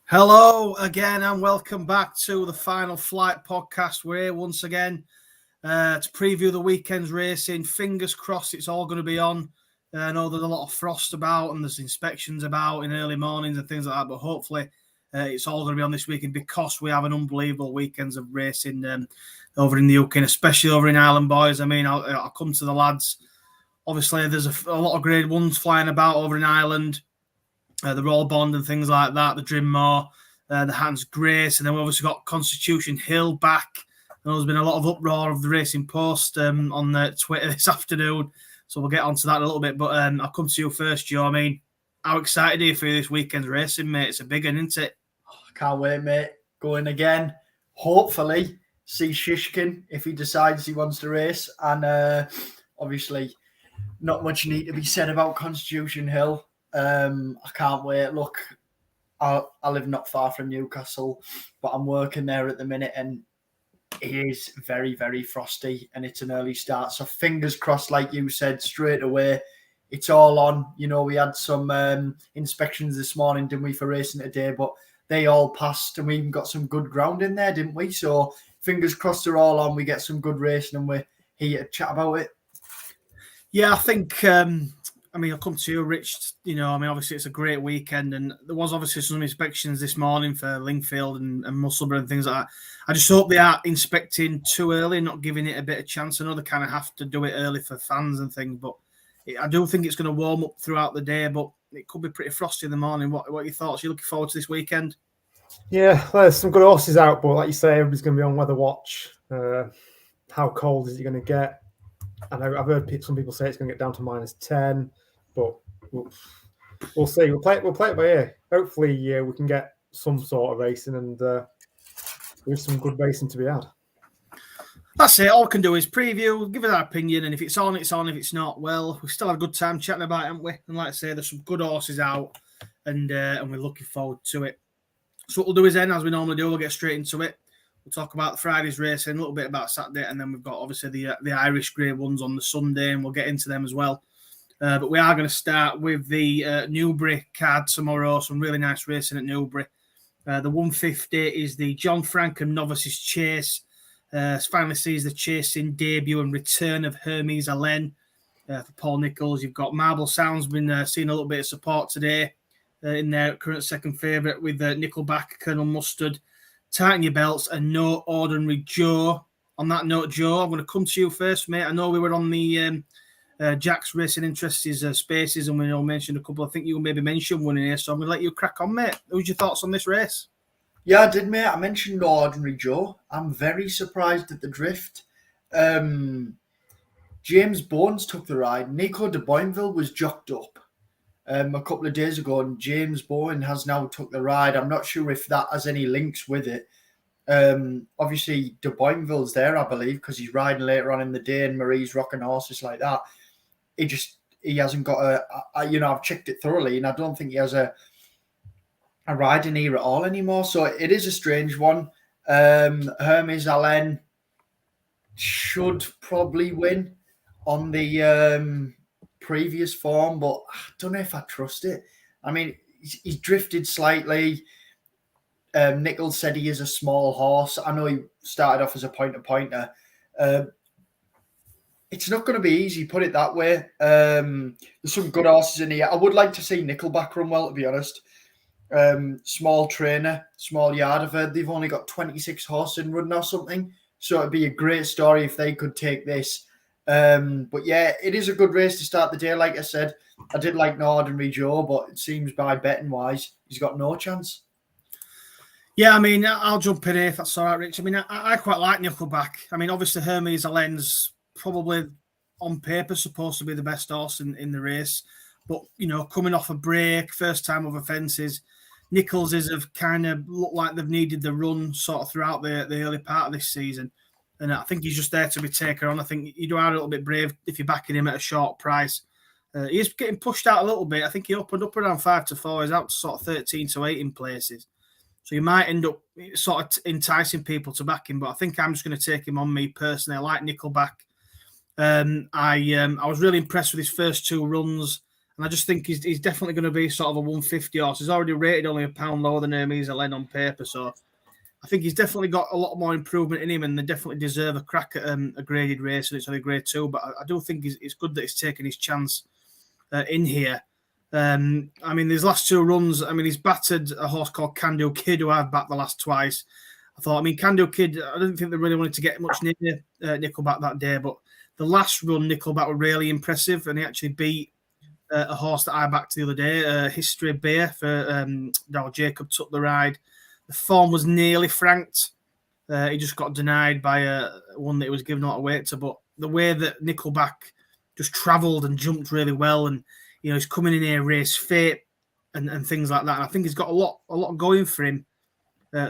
Hello again and welcome back to the Final Flight podcast. We're here once again to preview the weekend's racing. Fingers crossed it's all going to be on. I know there's a lot of frost about and there's inspections about in early mornings and things like that, but hopefully it's all going to be on this weekend because we have an unbelievable weekends of racing over in the UK and especially over in Ireland, boys. I mean, I'll come to the lads. Obviously, there's a lot of grade ones flying about over in Ireland. The Royal Bond and things like that, the Drimmore, the Hattons Grave, and then we've obviously got Constitution Hill back. And there's been a lot of uproar of the Racing Post on Twitter this afternoon, so we'll get onto that in a little bit. But I'll come to you first, Joe. I mean, how excited are you for this weekend's racing, mate? It's a big one, isn't it? Can't wait, mate. Going again. Hopefully, see Shishkin if he decides he wants to race. And obviously, not much need to be said about Constitution Hill. I can't wait. Look, I live not far from Newcastle, but I'm working there at the minute and it is very, very frosty and it's an early start. So fingers crossed, like you said, straight away, it's all on. You know, we had some inspections this morning, didn't we, for racing today, but they all passed and we even got some good ground in there, didn't we? So fingers crossed they're all on. We get some good racing and we're here to chat about it. Yeah, I think... I'll come to you, Rich. You know, obviously it's a great weekend, and there was obviously some inspections this morning for Lingfield and Musselburgh and things like that. I just hope they are inspecting too early, not giving it a bit of chance. I know they kind of have to do it early for fans and things, but I do think it's going to warm up throughout the day, but it could be pretty frosty in the morning. What are your thoughts? Are you looking forward to this weekend? Yeah, there's some good horses out, but like you say, everybody's going to be on weather watch. How cold is it going to get? I know I've heard some people say it's going to get down to -10. But we'll see. We'll play it by ear. Hopefully, we can get some sort of racing and there's some good racing to be had. That's it. All we can do is preview, give us our opinion, and if it's on, it's on. If it's not, well, we still had a good time chatting about it, haven't we? And like I say, there's some good horses out, and we're looking forward to it. So what we'll do is then, as we normally do, we'll get straight into it. We'll talk about the Friday's racing, a little bit about Saturday, and then we've got obviously the Irish Grade ones on the Sunday, and we'll get into them as well. But we are going to start with the Newbury card tomorrow. Some really nice racing at Newbury. The 150 is the John Franken Novices Chase. Finally sees the chasing debut and return of Hermes Allen for Paul Nicholls. You've got Marble Sound's been seeing a little bit of support today in their current second favourite with Nickelback, Colonel Mustard. Tighten your belts and No Ordinary Joe. On that note, Joe, I'm going to come to you first, mate. I know we were on the... Jack's Racing Interests spaces, and we all mentioned a couple. I think you maybe mentioned one in here, so I'm going to let you crack on, mate. Who's your thoughts on this race? Yeah, I did, mate. I mentioned No Ordinary Joe. I'm very surprised at the drift. James Bones took the ride. Nico de Boinville was jocked up a couple of days ago, and James Bowen has now took the ride. I'm not sure if that has any links with it. Obviously, de Boinville's there, I believe, because he's riding later on in the day, and Marie's rocking horses like that. He hasn't got I've checked it thoroughly and I don't think he has a riding ear at all anymore. So it is a strange one. Hermes Allen should probably win on the previous form, but I don't know if I trust it. I mean, he's drifted slightly. Nicholls said he is a small horse. I know he started off as a pointer. It's not going to be easy, put it that way. There's some good horses in here. I would like to see Nickelback run well, to be honest. Small trainer, small yard. I've heard they've only got 26 horses in running or something. So it'd be a great story if they could take this. But yeah, it is a good race to start the day. Like I said, I did like No Ordinary Joe, but it seems by betting wise, he's got no chance. Yeah, I mean, I'll jump in here if that's all right, Rich. I mean, I quite like Nickelback. I mean, obviously, Hermes Allen's probably on paper supposed to be the best horse in the race. But, you know, coming off a break, first time over fences, Nicholls have kind of looked like they've needed the run sort of throughout the early part of this season. And I think he's just there to be taken on. I think you do are a little bit brave if you're backing him at a short price. He is getting pushed out a little bit. I think he opened up around 5-4. He's out to sort of 13-8 in places. So you might end up sort of enticing people to back him. But I think I'm just going to take him on me personally. I like Nickelback. I was really impressed with his first two runs. And I just think he's definitely going to be sort of a 150 horse. He's already rated only £1 lower than Hermes Allen on paper. So I think he's definitely got a lot more improvement in him, and they definitely deserve a crack at a graded race, and it's only grade 2. But I do think it's good that he's taken his chance in here. I mean, these last 2 runs, I mean, he's battered a horse called Can Do Kid, who I've backed the last twice. I thought, I mean, Can Do Kid, I didn't think they really wanted to get much near Nickelback that day, but the last run, Nickelback were really impressive, and he actually beat a horse that I backed the other day, History Beer for Darryl Jacob took the ride. The form was nearly franked. He just got denied by one that he was given a lot of weight to. But the way that Nickelback just travelled and jumped really well, and he's coming in here race fit and things like that. And I think he's got a lot going for him.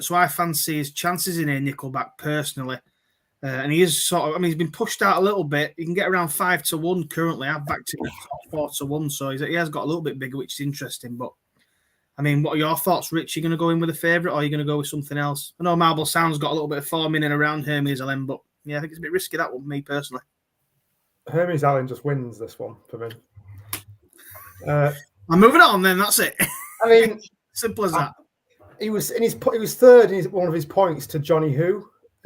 So I fancy his chances in here, Nickelback, personally. And he is he's been pushed out a little bit. He can get around 5-1 currently. I've backed him at 4-1, so he has got a little bit bigger, which is interesting. But I mean, what are your thoughts, Rich? Are you going to go in with a favourite, or are you going to go with something else? I know Marble Sound's got a little bit of form in and around Hermes Allen, but yeah, I think it's a bit risky, that one, me personally. Hermes Allen just wins this one for me. I'm moving on then, that's it. I mean, simple as that. He was third in one of his points to Johnny Who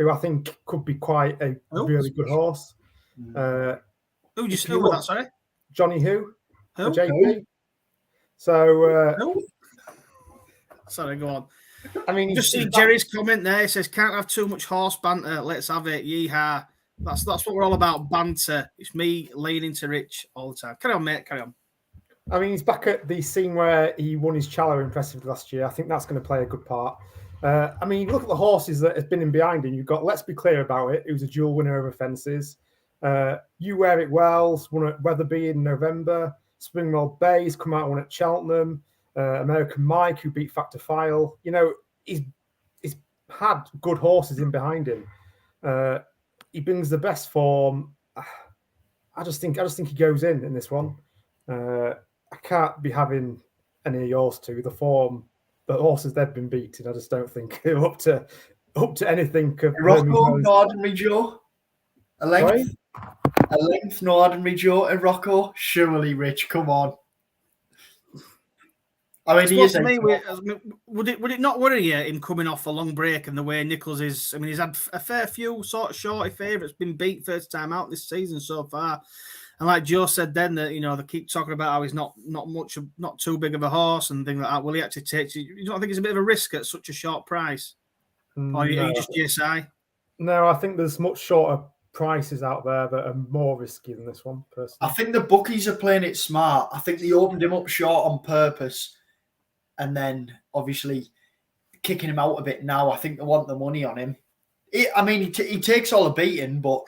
I think could be quite a really good horse. Who was that, sorry? Johnny Who? Who? JP. So, sorry, go on. I mean, just see Jerry's comment there. He says, "Can't have too much horse banter. Let's have it. Yeehaw!" That's what we're all about. Banter. It's me leaning to Rich all the time. Carry on, mate. Carry on. I mean, he's back at the scene where he won his Challow impressively last year. I think that's going to play a good part. I mean, look at the horses that have been in behind him. You've got Let's Be Clear About It, who's a dual winner over fences. You Wear It Well's won at Wetherby in November. Springwell Bay's come out and won at Cheltenham. American Mike, who beat Factor File. He's had good horses in behind him. He brings the best form. I just think he goes in this one. I can't be having any of yours two. The form, the horses they've been beating, I just don't think they're up to anything. Rocco, no ordinary Joe. A length, no ordinary Joe. And Rocco, surely, Rich, come on. I mean, he is. Would it not worry you him coming off a long break and the way Nichols is? I mean, he's had a fair few sort of shorty favourites, been beat first time out this season so far. And like Joe said then, that they keep talking about how he's not too big of a horse and things like that. Will he actually take? You don't think it's a bit of a risk at such a short price, or are you just GSI? No, I think there's much shorter prices out there that are more risky than this one. Personally, I think the bookies are playing it smart. I think they opened him up short on purpose, and then obviously kicking him out a bit now. I think they want the money on him. He takes all the beating, but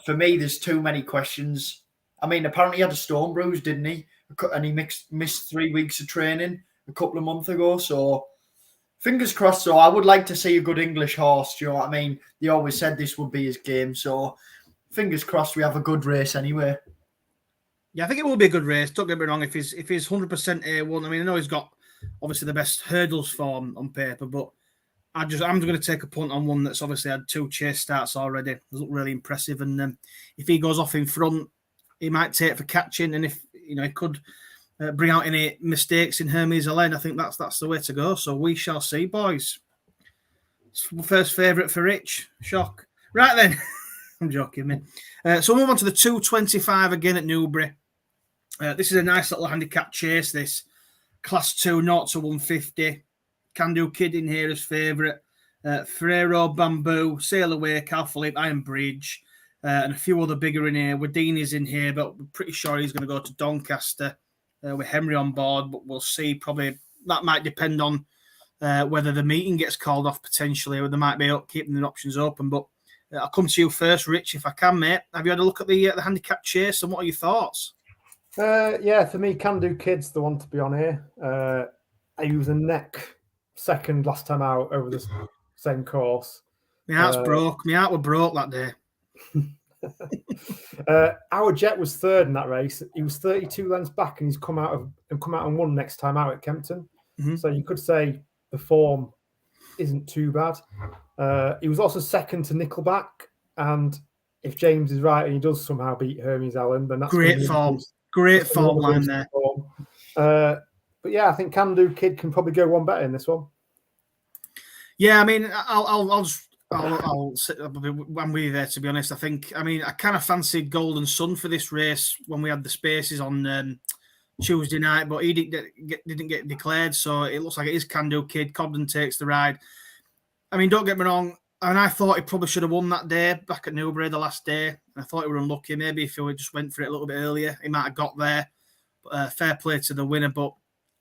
for me, there's too many questions. I mean, apparently he had a stone bruise, didn't he? And he missed 3 weeks of training a couple of months ago. So fingers crossed. So I would like to see a good English horse. Do you know what I mean? They always said this would be his game. So fingers crossed we have a good race anyway. Yeah, I think it will be a good race. Don't get me wrong. If he's 100% A1, I mean, I know he's got obviously the best hurdles form on paper, but I'm going to take a punt on one that's obviously had 2 chase starts already. It look really impressive. And if he goes off in front, he might take for catching, and if he could bring out any mistakes in Hermes Allen, I think that's the way to go. So we shall see, boys. First favourite for Rich. Shock. Right then, I'm joking, man. So we'll move on to the 225 again at Newbury. This is a nice little handicap chase. This Class 2 0 to 150. Can Do Kid in here as favourite. Ferrero, Bamboo, Sail Away, Cal Philippe, Iron Bridge. And a few other bigger in here. Wadini's in here, but we're pretty sure he's going to go to Doncaster with Henry on board. But we'll see. Probably that might depend on whether the meeting gets called off potentially, or they might be keeping the options open. But I'll come to you first, Rich, if I can, mate. Have you had a look at the handicap chase, and what are your thoughts? Yeah, for me, Can Do Kid's the one to be on here. He was a neck second last time out over the same course. My heart's broke. My heart was broke that day. Our Jet was third in that race. He was 32 lengths back, and he's come out and won next time out at Kempton. Mm-hmm. So you could say the form isn't too bad. He was also second to Nickelback, and if James is right and he does somehow beat Hermes Allen, then that's great form line there. But yeah, I think Can Do Kid can probably go one better in this one. Yeah, I mean, I'll sit. I'm with you there. To be honest, I kind of fancied Golden Sun for this race when we had the spaces on Tuesday night, but he didn't get declared, so it looks like it is Can Do Kid. Cobden takes the ride. I mean, don't get me wrong. And I thought he probably should have won that day back at Newbury, the last day. I thought he were unlucky. Maybe if he just went for it a little bit earlier, he might have got there. Fair play to the winner, but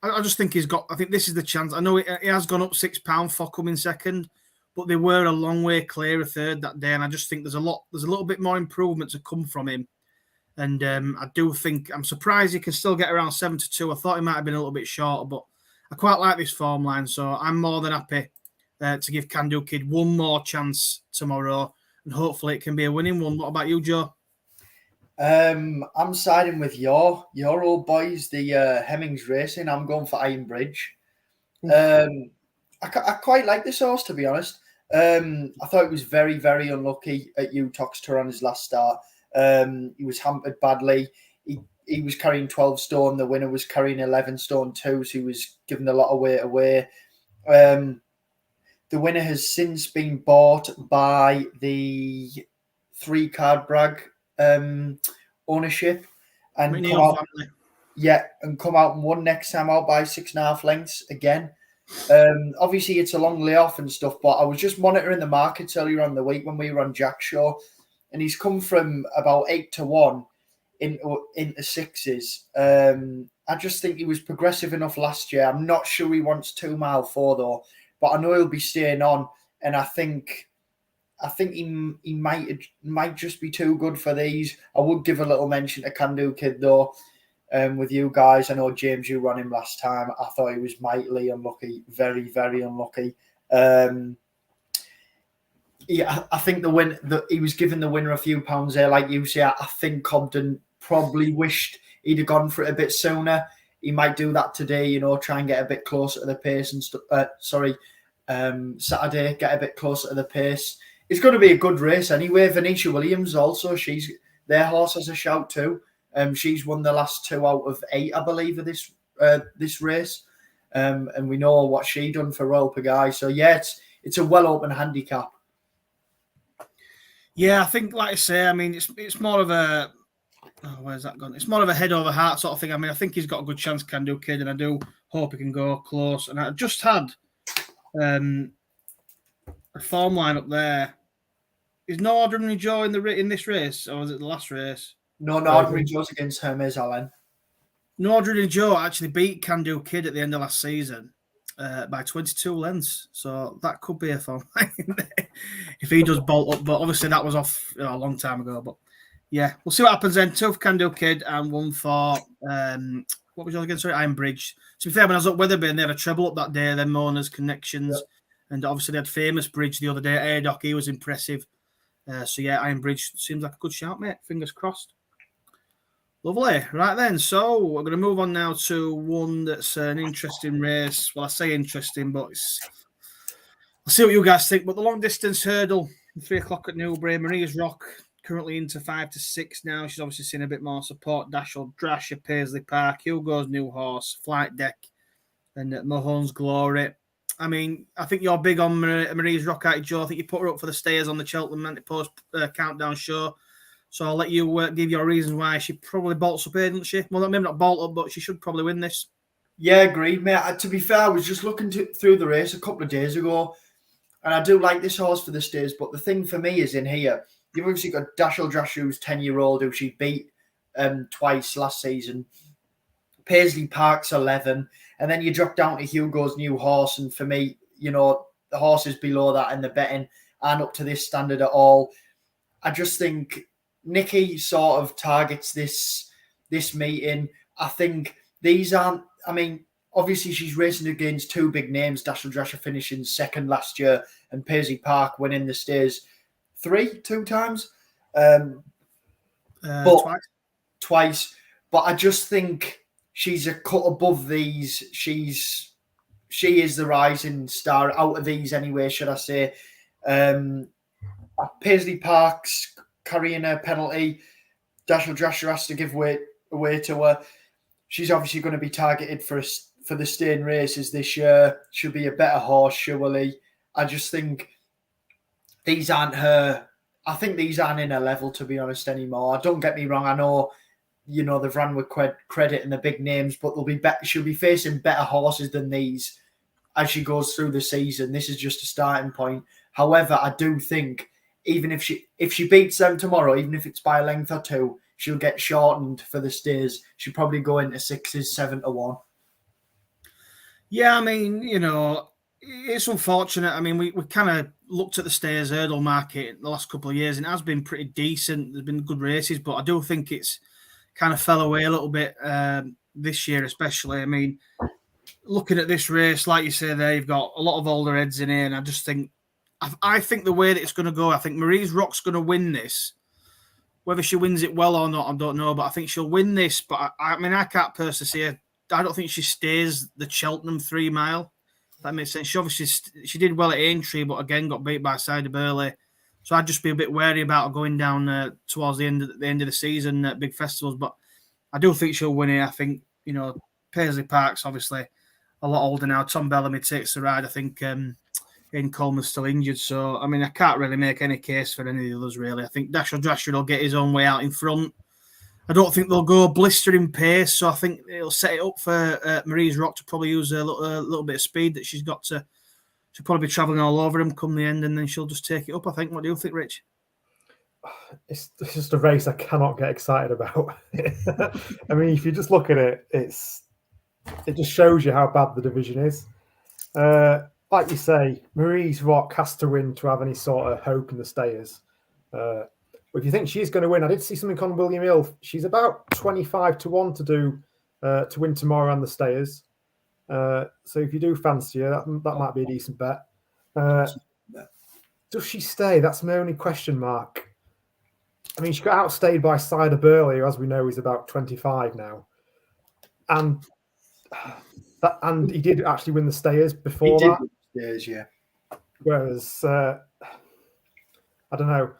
I just think I think this is the chance. I know he has gone up £6 for coming second, but they were a long way clear of third that day, and I just think there's a little bit more improvement to come from him. And I do think I'm surprised he can still get around 7-2. I thought he might have been a little bit shorter, but I quite like this form line, so I'm more than happy to give Can Do Kid one more chance tomorrow, and hopefully it can be a winning one. What about you, Joe? I'm siding with your old boys, the Hemmings Racing. I'm going for Iron Bridge. I quite like this horse, to be honest. I thought it was very, very unlucky at Utoxeter on his last start. He was hampered badly. He was carrying 12 stone. The winner was carrying 11 stone too, so he was giving a lot of weight away. The winner has since been bought by the 3-card brag ownership and come out and won next time out by 6.5 lengths again. Obviously it's a long layoff and stuff, but I was just monitoring the markets earlier on the week when we were on Jack's show, and he's come from about 8-1 into sixes. I just think he was progressive enough last year. I'm not sure he wants 2 mile 4 though, but I know he'll be staying on, and I think he might just be too good for these. I would give a little mention to Can Do Kid though. With you guys, I know James, you ran him last time. I thought he was mightily unlucky, very, very unlucky. Yeah, I think he was giving the winner a few pounds there, like you say. I think Cobden probably wished he'd have gone for it a bit sooner. He might do that today, try and get a bit closer to the pace and Saturday, get a bit closer to the pace. It's going to be a good race anyway. Venetia Williams also, their horse has a shout too. She's won the last 2 out of 8, I believe, of this race. And we know what she done for Royal Pagaille. So yeah, it's a well open handicap. Yeah, I think, like I say, I mean, it's more of a where's that gone? It's more of a head over heart sort of thing. I mean, I think he's got a good chance, Can Do Kid, and I do hope he can go close. And I just had a form line up there. Is No Ordinary Joe in this race, or was it the last race? No Ordinary Joe's against Hermes Allen. No Ordinary Joe actually beat Can Do Kid at the end of last season by 22 lengths. So that could be a form line if he does bolt up. But obviously that was off a long time ago. But yeah, we'll see what happens then. 2 for Can Do Kid and 1 for what was yours again? Sorry, Iron Bridge. To be fair, when I was up Weatherby, they had a treble up that day. Then Mona's Connections, and obviously they had Famous Bridge the other day. Airdock, he was impressive. So yeah, Iron Bridge seems like a good shout, mate. Fingers crossed. Lovely. Right then, so we're going to move on now to one that's an interesting race. Well, I say interesting, but I'll see what you guys think. But the long distance hurdle, 3 o'clock at Newbury. Maria's Rock currently into 5 to 6 now. She's obviously seen a bit more support. Dashel Drash at Paisley Park, Hugo's New Horse, Flight Deck, and Mahon's Glory. I mean, I think you're big on Maria's Rock, out Joe. I think you put her up for the stayers on the Cheltenham Anti-Post countdown show. So I'll let you give your reasons why she probably bolts up here, doesn't she? Well, maybe not bolt up, but she should probably win this. Yeah, agreed, mate. To be fair, I was just looking through the race a couple of days ago, and I do like this horse for the stayers, but the thing for me is in here, you've obviously got Dashel Drash, who's 10-year-old, who she beat twice last season. Paisley Park's 11, and then you drop down to Hugo's New Horse, and for me, the horses below that and the betting aren't up to this standard at all. I just think Nikki sort of targets this meeting. I think these aren't, I mean, obviously she's racing against 2 big names, Dashel Drasher finishing second last year and Paisley Park winning the Stays 2 times. Twice. But I just think she's a cut above these. She is the rising star out of these anyway, should I say. Paisley Park's carrying a penalty. Dashel Drasher has to give away to her. she's obviously going to be targeted for the staying races this year. She'll be a better horse, surely. I just think these aren't her. I think these aren't in her level, to be honest, anymore. Don't get me wrong. I know, they've run with credit and the big names, but she'll be facing better horses than these as she goes through the season. This is just a starting point. However, I do think even if she beats them tomorrow, even if it's by a length or two, she'll get shortened for the stays. She'll probably go into 6s, 7-1. Yeah, I mean, it's unfortunate. I mean, we kind of looked at the stayers hurdle market the last couple of years, and it has been pretty decent. There's been good races, but I do think it's kind of fell away a little bit this year, especially. I mean, looking at this race, like you say there, you've got a lot of older heads in here, and I just think, I think the way that it's going to go, I think Marie's Rock's going to win this. Whether she wins it well or not, I don't know, but I think she'll win this. But I mean, I can't personally see her. I don't think she stays the Cheltenham 3 mile. That makes sense. She obviously she did well at Aintree, but again got beat by Cider Burley. So I'd just be a bit wary about her going down towards the end of the season at big festivals. But I do think she'll win it. I think Paisley Park's obviously a lot older now. Tom Bellamy takes the ride. I think Ian Coleman's still injured. So I mean, I can't really make any case for any of the others really. I think Dash or Drasher will get his own way out in front. I don't think they'll go blistering pace, so I think it'll set it up for Marie's Rock to probably use a little bit of speed that she's got to. She'll probably be travelling all over him come the end, and then she'll just take it up, I think. What do you think, Rich? It's just a race I cannot get excited about. I mean, if you just look at it, it just shows you how bad the division is. Like you say, Marie's Rock has to win to have any sort of hope in the stayers. If you think she's going to win, I did see something on William Hill. She's about 25-1 to win tomorrow on the stayers. So if you do fancy her, that might be a decent bet. Does she stay? That's my only question mark. I mean, she got outstayed by Cider Burley, who, as we know, is about 25 now, and he did actually win the stayers before that. Win the stayers, yeah. Whereas I don't know.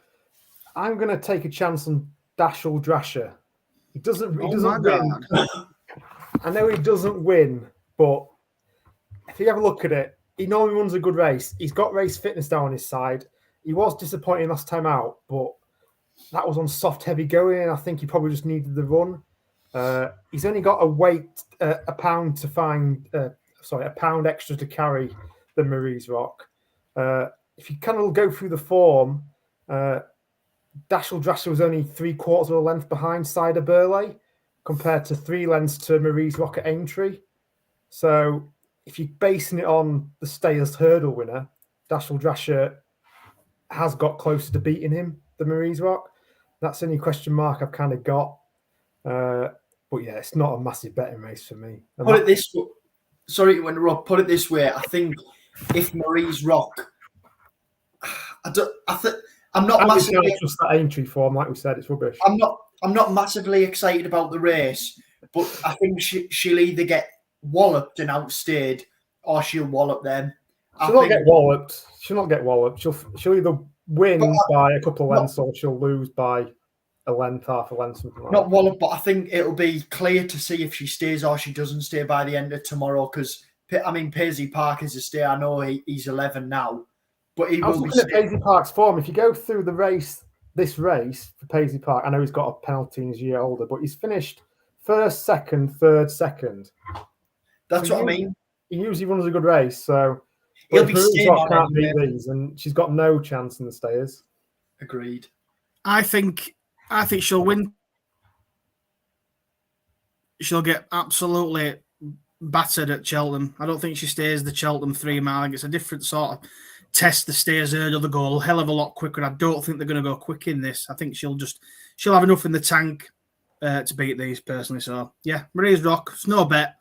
I'm going to take a chance on Dashel Drasher. He doesn't win. I know he doesn't win, but if you have a look at it, he normally runs a good race. He's got race fitness down on his side. He was disappointing last time out, but that was on soft, heavy going. I think he probably just needed the run. He's only got a pound extra to carry than Marie's Rock. If you kind of go through the form, Dashel Drasher was only 3/4 of a length behind Cider Burley, compared to 3 lengths to Marie's Rock at Aintree. So if you're basing it on the stayers hurdle winner, Dashel Drasher has got closer to beating him than Marie's Rock. That's the only question mark I've kind of got. But yeah, it's not a massive betting race for me. Put it this way. Sorry to interrupt. Put it this way. I think if Marie's Rock, I'm not massively just that Aintree form, like we said, it's rubbish. I'm not massively excited about the race, but I think she'll either get walloped and outstayed, or she'll wallop them. She'll not get walloped. She'll either win by a couple of lengths, or she'll lose by a length, half a length, something like that. Not wallop, but I think it'll be clear to see if she stays or she doesn't stay by the end of tomorrow. Because I mean, Paisley Park is a stay. I know he's 11 now. But he will be looking at Paisley Park's form. If you go through this race for Paisley Park, I know he's got a penalty and he's a year older, but he's finished first, second, third, second. That's what I mean. He usually runs a good race, so he'll be staying on can't beat these, and she's got no chance in the stayers. Agreed. I think she'll win. She'll get absolutely battered at Cheltenham. I don't think she stays the Cheltenham 3 mile. I think it's a different sort of test. The stayers hurdle, they go a hell of a lot quicker. I don't think they're going to go quick in this. I think she'll have enough in the tank to beat these personally. So yeah, Marie's Rock. It's no bet.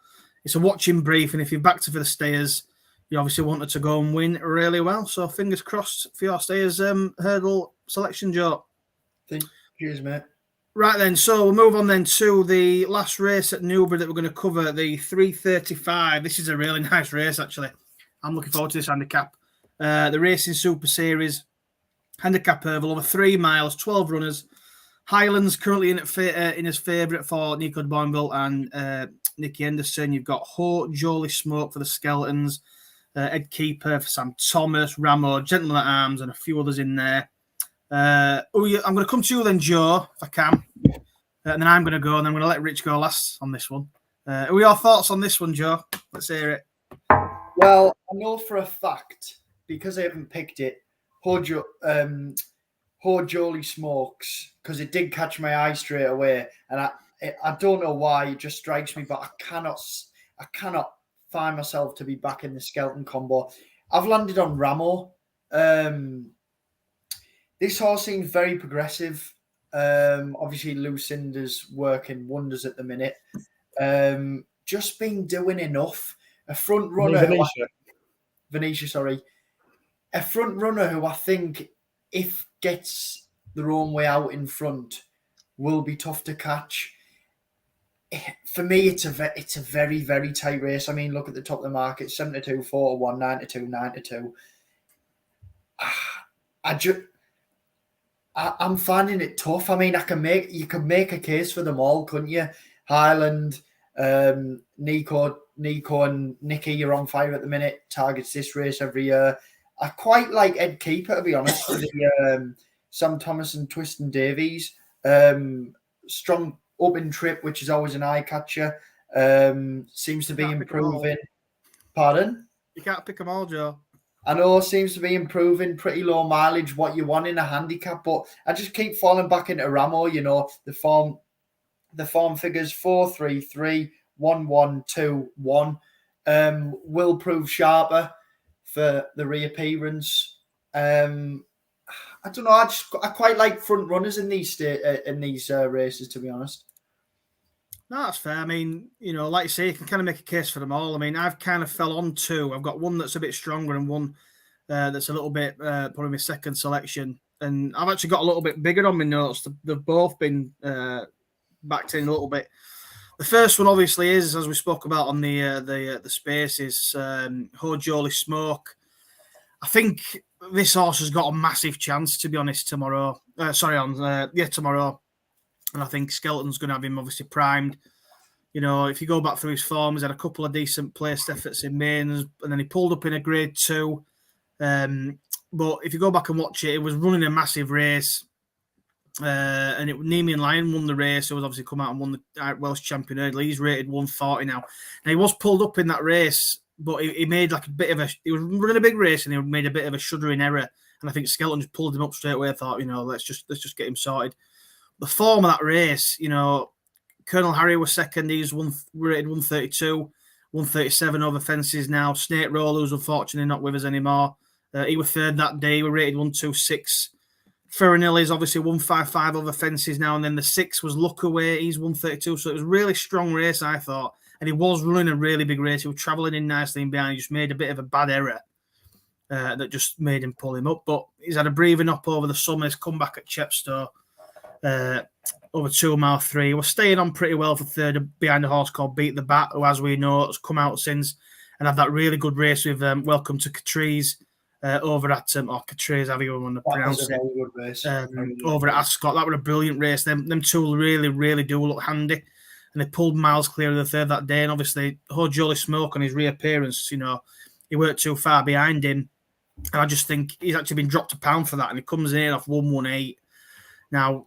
It's a watching brief, and if you're backed for the stayers, you obviously want her to go and win really well. So fingers crossed for your stayers hurdle selection, Joe. Cheers, mate. Right then, so we'll move on then to the last race at Newbury that we're going to cover, the 3:35. This is a really nice race, actually. I'm looking forward to this handicap. The Racing Super Series handicap oval over 3 miles, 12 runners. Highlands currently in his favourite for Nico de Boinville, and Nicky Henderson. You've got Haut, Jolie Smoke for the Skeletons, Ed Keeper for Sam Thomas, Ramo, Gentleman at Arms, and a few others in there. I'm going to come to you then, Joe, if I can. And then I'm going to go, and then I'm going to let Rich go last on this one. Who are your thoughts on this one, Joe? Let's hear it. Well, I know for a fact, because I haven't picked it, Jolie Smokes, because it did catch my eye straight away. And I don't know why, it just strikes me, but I cannot find myself to be back in the skeleton combo. I've landed on Ramo. This horse seems very progressive. Obviously, Lucinda's working wonders at the minute. Just been doing enough. A front runner, a front runner who I think, if gets their own way out in front, will be tough to catch. For me, it's a very, very tight race. I mean, look at the top of the market: 72, 41, 92, 92. I'm finding it tough. I mean, you could make a case for them all, couldn't you? Highland, Nico and Nicky are on fire at the minute. Targets this race every year. I quite like Ed Keeper, to be honest, for the Sam Thomas and Twiston Davies. Strong open trip, which is always an eye catcher. Seems to be improving. Pardon? You can't pick them all, Joe. I know, seems to be improving, pretty low mileage, what you want in a handicap, but I just keep falling back into Ramo. You know, the form figures 4-3-3, 1-1-2-1. Will prove sharper for the reappearance. I don't know. I quite like front runners in these races, to be honest. No, that's fair. I mean, you know, like you say, you can kind of make a case for them all. I mean, I've kind of fell on two. I've got one that's a bit stronger and one that's a little bit probably my second selection. And I've actually got a little bit bigger on my notes. They've both been backed in a little bit. The first one, obviously, is, as we spoke about on the spaces, Haut Jolie Smoke. I think this horse has got a massive chance, to be honest, tomorrow. Tomorrow. And I think Skeleton's going to have him obviously primed. You know, if you go back through his form, he's had a couple of decent placed efforts in mains, and then he pulled up in a grade 2. But if you go back and watch it, it was running a massive race. And Nemean Lion won the race. So it was obviously come out and won the Welsh champion early. He's rated 140 now. And he was pulled up in that race, but he made like a bit of he was running a big race and he made a bit of a shuddering error. And I think Skeleton just pulled him up straight away. I thought, you know, let's just get him sorted. The form of that race, you know, Colonel Harry was second. He's rated 132, 137 over fences now. Snake Roller, who's unfortunately not with us anymore. He was third that day. He was rated 126. Ferranelli is obviously 155 over fences now. And then the 6 was Lookaway. He's 132. So it was a really strong race, I thought. And he was running a really big race. He was travelling in nicely in behind. He just made a bit of a bad error that just made him pull him up. But he's had a breathing up over the summer. He's come back at Chepstow. Over 2 mile 3. We're staying on pretty well for third behind a horse called Beat the Bat, who, as we know, has come out since and had that really good race with Welcome to Catrice over at or Catrice, however you want to pronounce it. Good race. Over at Ascot. That was a brilliant race. Them two really, really do look handy. And they pulled miles clear of the third that day. And obviously, Haut Jolie Smoke on his reappearance, you know, he worked too far behind him. And I just think he's actually been dropped a pound for that. And he comes in off 118. Now,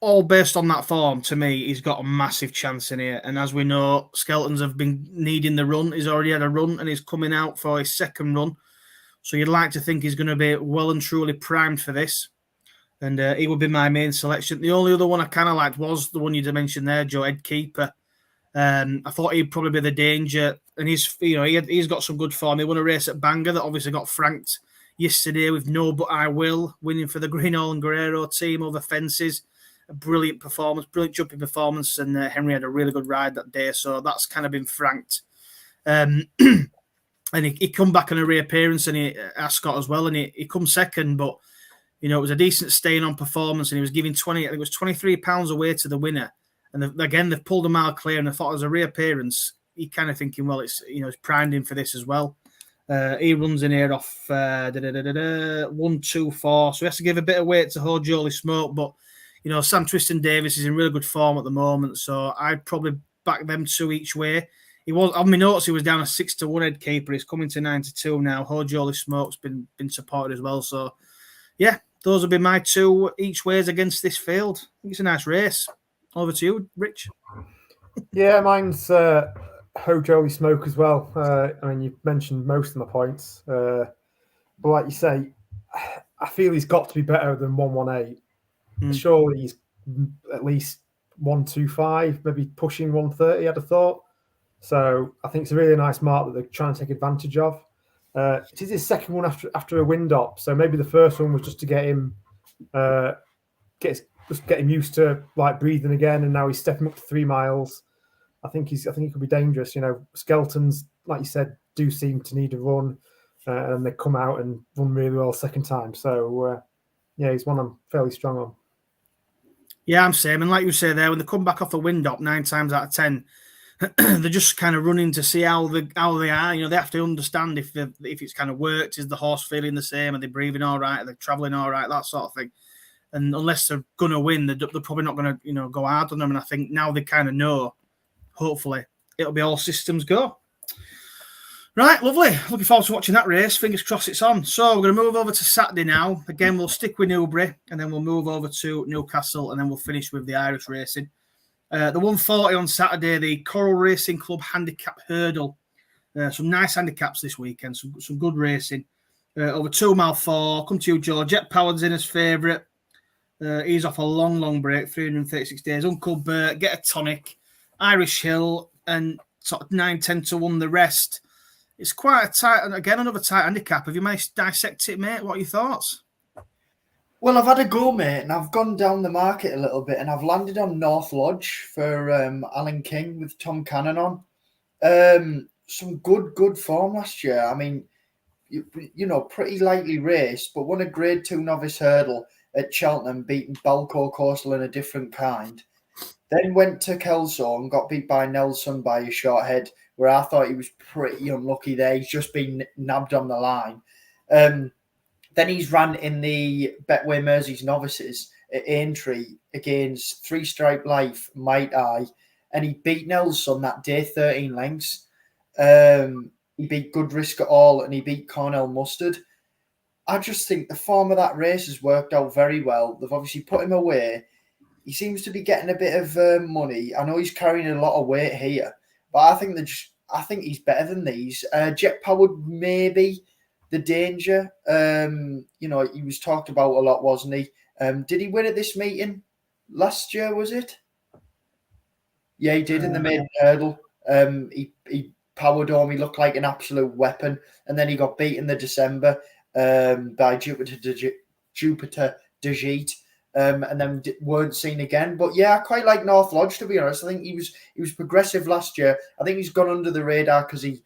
all based on that form, to me, he's got a massive chance in here. And as we know, Skeletons have been needing the run. He's already had a run and he's coming out for his second run. So you'd like to think he's going to be well and truly primed for this. And he would be my main selection. The only other one I kind of liked was the one you mentioned there, Joe, Ed Keeper. I thought he'd probably be the danger. And he's got some good form. He won a race at Bangor that obviously got franked yesterday with No But I Will, winning for the Greenall and Guerrero team over fences. A brilliant performance, brilliant jumping performance, and Henry had a really good ride that day, so that's kind of been franked. And he come back on a reappearance and Ascot as well, and he come second, but you know it was a decent staying on performance, and he was giving 20, I think it was £23 away to the winner, and again they've pulled a mile clear, and I thought as a reappearance, he kind of thinking, well, it's it's primed him for this as well. He runs in here off 1-2-4, so he has to give a bit of weight to Haut Jolie Smoke, but you know, Sam Twiston Davis is in really good form at the moment, so I'd probably back them two each way. He was on my notes. He was down a 6-1 head keeper. He's coming to 9-2 now. Holy Smoke's been supported as well. So yeah, those will be my two each ways against this field. I think it's a nice race. Over to you, Rich. Yeah, mine's Holy Smoke as well. I mean, you mentioned most of my points, but like you say, I feel he's got to be better than 118. Surely he's at least 125, maybe pushing 130. I'd have thought. So I think it's a really nice mark that they're trying to take advantage of. It is his second one after a wind up, so maybe the first one was just to get him used to like breathing again, and now he's stepping up to 3 miles. I think he could be dangerous. You know, skeletons, like you said, do seem to need a run, and they come out and run really well second time. So yeah, he's one I'm fairly strong on. Yeah, I'm same. And like you say there, when they come back off the wind up 9 times out of 10. They're just kind of running to see how they are. You know, they have to understand if it's kind of worked. Is the horse feeling the same? Are they breathing all right? Are they traveling all right? That sort of thing. And unless they're going to win, they're probably not going to, go hard on them. And I think now they kind of know. Hopefully, it'll be all systems go. Right, lovely. Looking forward to watching that race. Fingers crossed it's on. So we're going to move over to Saturday now. Again, we'll stick with Newbury, and then we'll move over to Newcastle, and then we'll finish with the Irish racing. The 140 on Saturday, the Coral Racing Club Handicap Hurdle. Some nice handicaps this weekend, some good racing. Over 2 mile 4. Come to you, Joe. Jet Powered's in as favourite. He's off a long break, 336 days. Uncle Bert, Get a Tonic, Irish Hill, and sort of 9-10 to 1 the rest. It's quite a tight, and again, another tight handicap. Have you managed to dissect it, mate? What are your thoughts? Well, I've had a go, mate, and I've gone down the market a little bit, and I've landed on North Lodge for Alan King with Tom Cannon on. Some good form last year. I mean, pretty lightly raced, but won a Grade 2 novice hurdle at Cheltenham, beating Balco Coastal in a different kind. Then went to Kelso and got beat by Nelson by a short head, where I thought he was pretty unlucky there. He's just been nabbed on the line. Then he's ran in the Betway Mersey's novices at Aintree against 3 Stripe Life, Might Eye, and he beat Nelson that day 13 lengths. He beat Good Risk at All, and he beat Cornell Mustard. I just think the form of that race has worked out very well. They've obviously put him away. He seems to be getting a bit of money. I know he's carrying a lot of weight here, but I think he's better than these. Jet Powered maybe. The danger, he was talked about a lot, wasn't he? Did he win at this meeting last year, was it? Yeah, he did in the maiden hurdle. He powered home. He looked like an absolute weapon. And then he got beat in the December by Jupiter Degit, and then weren't seen again. But yeah, I quite like North Lodge, to be honest. I think he was progressive last year. I think he's gone under the radar because he's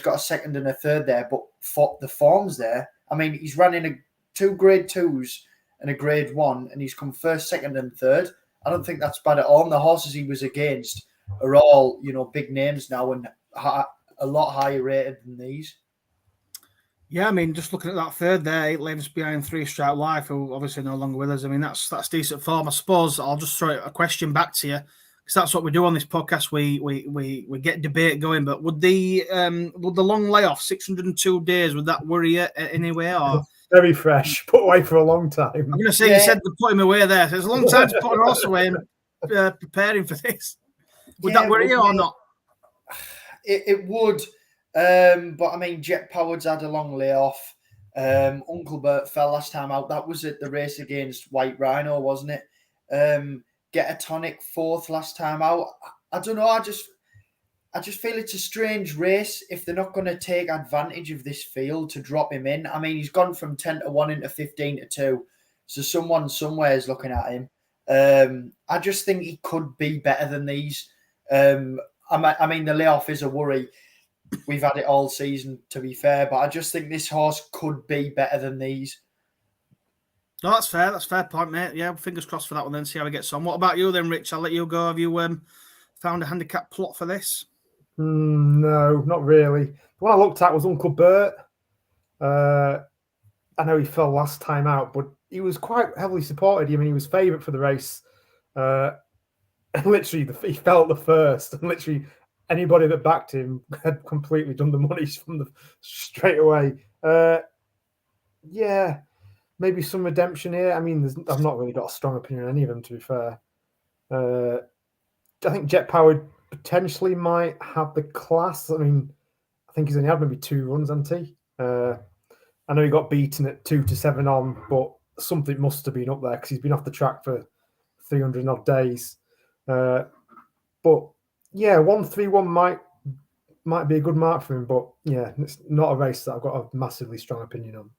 got a second and a third there, but for the form's there. I mean, he's running 2 Grade 2s and a Grade 1, and he's come first, second, and third. I don't think that's bad at all. And the horses he was against are all, big names now and a lot higher rated than these. Yeah, I mean, just looking at that third there, 8 lengths behind 3 Stripe Life, who obviously no longer with us. I mean, that's decent form. I suppose I'll just throw a question back to you, because that's what we do on this podcast. We get debate going. But would the long layoff, 602 days, would that worry you anyway? Or very fresh, put away for a long time. I'm going to say you said to put him away there. So it's a long time to put a horse away and preparing for this. Would that worry you or not? It would. But I mean, Jet Powered's had a long layoff. Uncle Bert fell last time out. That was at the race against White Rhino, wasn't it? Get a Tonic 4th last time out. I don't know. I just feel it's a strange race if they're not going to take advantage of this field to drop him in. I mean, he's gone from 10 to 1 into 15 to 2. So someone somewhere is looking at him. I just think he could be better than these. I mean, the layoff is a worry. We've had it all season, to be fair, but I just think this horse could be better than these. No, that's fair. That's a fair point, mate. Yeah, fingers crossed for that one then, see how he gets on. What about you then, Rich? I'll let you go. Have you found a handicap plot for this? No, not really. The one I looked at was Uncle Bert. I know he fell last time out, but he was quite heavily supported. I mean, he was favourite for the race. And literally, he felt the first, and literally anybody that backed him had completely done the money from the straight away. Yeah, maybe some redemption here. I mean, I've not really got a strong opinion on any of them, to be fair. I think Jet Powered potentially might have the class. I mean, I think he's only had maybe 2 runs, hasn't he? I know he got beaten at 2-7 on, but something must have been up there because he's been off the track for 300 odd days. But yeah, 131 might be a good mark for him, but yeah, it's not a race that I've got a massively strong opinion on.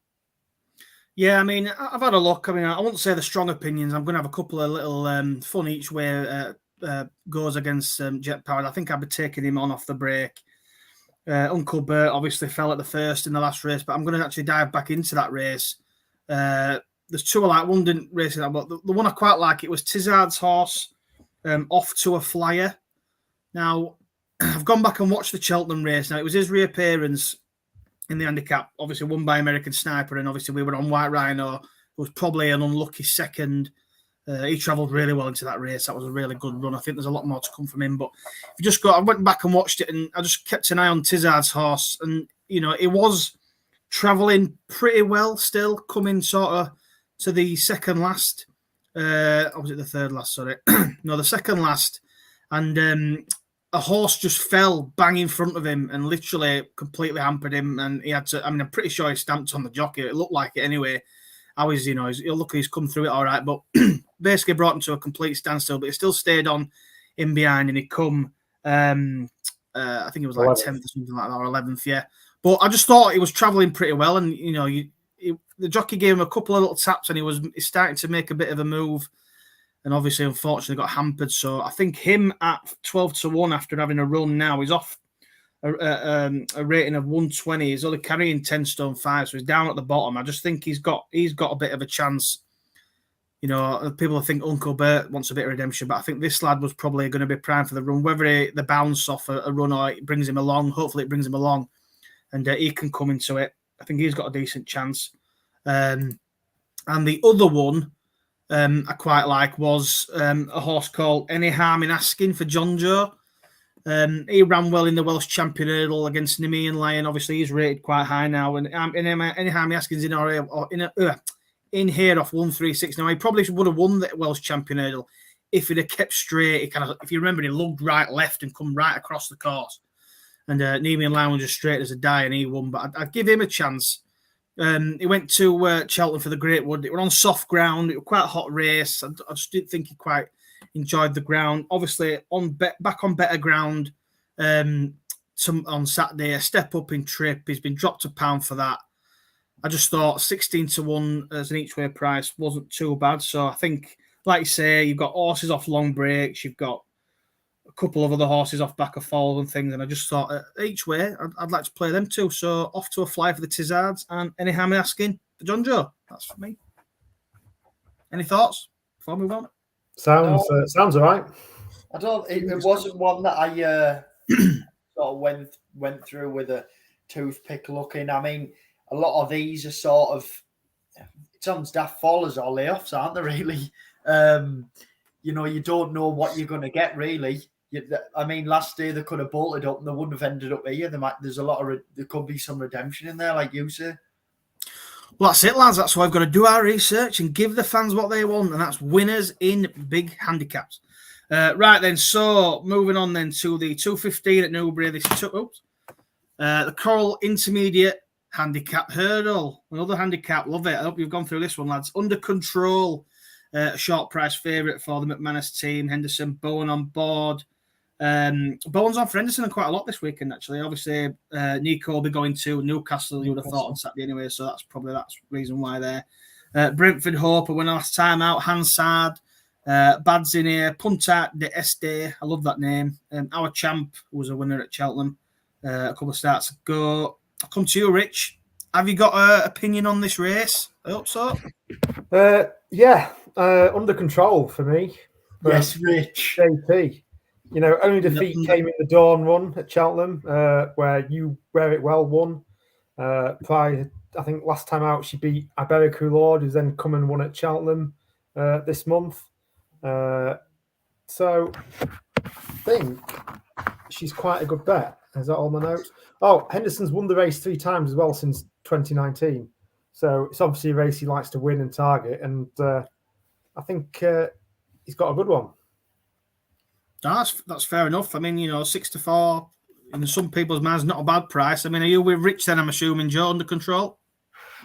Yeah, I mean, I've had a look. I mean, I won't say the strong opinions. I'm going to have a couple of little fun each way goes against Jet Powered. I think I'll be taking him on off the break. Uncle Bert obviously fell at the first in the last race, but I'm going to actually dive back into that race. There's 2 I like. One didn't race it, but the one I quite like, it was Tizard's horse, Off to a Flyer. Now, I've gone back and watched the Cheltenham race. Now, it was his reappearance in the handicap, obviously won by American Sniper, and obviously we were on White Rhino. It was probably an unlucky second. He travelled really well into that race. That was a really good run. I think there's a lot more to come from him. But if you just I went back and watched it, and I just kept an eye on Tizard's horse, and it was travelling pretty well still, coming sort of to the second last. Or was it the third last? Sorry, no, the second last, and a horse just fell bang in front of him and literally completely hampered him, and he had to. I mean, I'm pretty sure he stamped on the jockey. It looked like it anyway. Luckily he's come through it all right, but basically brought him to a complete standstill. But he still stayed on in behind, and he come. I think it was like 10th or something like that, or 11th, yeah. But I just thought he was travelling pretty well, and the jockey gave him a couple of little taps, and he's starting to make a bit of a move. And obviously, unfortunately, got hampered. So I think him at 12-1 after having a run now, he's off a rating of 120. He's only carrying 10 stone 5, so he's down at the bottom. I just think he's got a bit of a chance. People think Uncle Bert wants a bit of redemption, but I think this lad was probably going to be primed for the run. Whether the bounce off a run or it brings him along, hopefully it brings him along, and he can come into it. I think he's got a decent chance. And the other one I quite like was a horse called Any Harm in Asking for John Joe. He ran well in the Welsh Champion Hurdle against Nemean Lion. Obviously, he's rated quite high now. And Any Harm in Asking is in here off 136. Now, he probably would have won the Welsh Champion Hurdle if he'd have kept straight. If you remember, he lugged right left and come right across the course. And Nemean Lion was just straight as a die, and he won. But I'd give him a chance. He went to Cheltenham for the Great Wood. It was on soft ground. It was quite a hot race. I just didn't think he quite enjoyed the ground. Obviously, back on better ground on Saturday, a step up in trip. He's been dropped £1 for that. I just thought 16-1 as an each way price wasn't too bad. So I think, like you say, you've got horses off long breaks. You've got a couple of other horses off back of fall and things. And I just thought each way, I'd like to play them too. So Off to a Fly for the Tizards and Any Harm in Asking for John Joe. That's for me. Any thoughts before we move on? Sounds all right. I don't. It wasn't one that I sort of went through with a toothpick looking. I mean, a lot of these are sort of it's on daft fallers or layoffs, aren't they? Really, you don't know what you're going to get. Really, I mean, last year they could have bolted up and they wouldn't have ended up here. There could be some redemption in there, like you say. Well, that's it, lads. That's why I've got to do our research and give the fans what they want, and that's winners in big handicaps. Right then, so moving on then to the 215 at Newbury. The Coral Intermediate Handicap Hurdle. Another handicap. Love it. I hope you've gone through this one, lads. Under Control. A short price favourite for the McManus team. Henderson, Bowen on board. Bowen's on for Henderson quite a lot this weekend, actually. Obviously, Nico will be going to Newcastle, you would have thought, on Saturday anyway, so that's the reason why there. Brentford Hope, winner last time out. Hansard, Bad's in here. Punta de Este, I love that name. Our Champ was a winner at Cheltenham a couple of starts ago. I'll come to you, Rich. Have you got an opinion on this race? I hope so. Yeah, Under Control for me. Yes, Rich. JP. Only defeat came in the Dawn run at Cheltenham, where You Wear It Well won. I think last time out she beat Iberico Lord, who's then come and won at Cheltenham this month. So I think she's quite a good bet. Is that all my notes? Oh, Henderson's won the race 3 times as well since 2019. So it's obviously a race he likes to win and target. And I think he's got a good one. That's fair enough. I mean, 6-4 in some people's minds, not a bad price. I mean, are you with Rich then, I'm assuming, Joe, under control?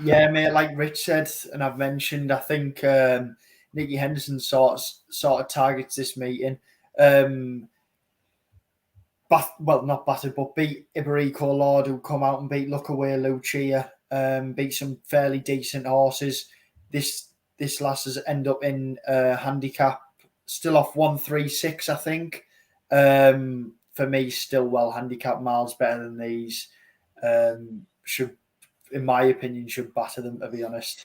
Yeah, mate, like Rich said, and I've mentioned, I think Nicky Henderson sort of targets this meeting. Not battered, but beat Iberico Lord, who come out and beat Lookaway Lucia, beat some fairly decent horses. This last has end up in handicap, still off 136, I think. For me, still well handicapped, miles better than these. Should, in my opinion, should batter them, to be honest.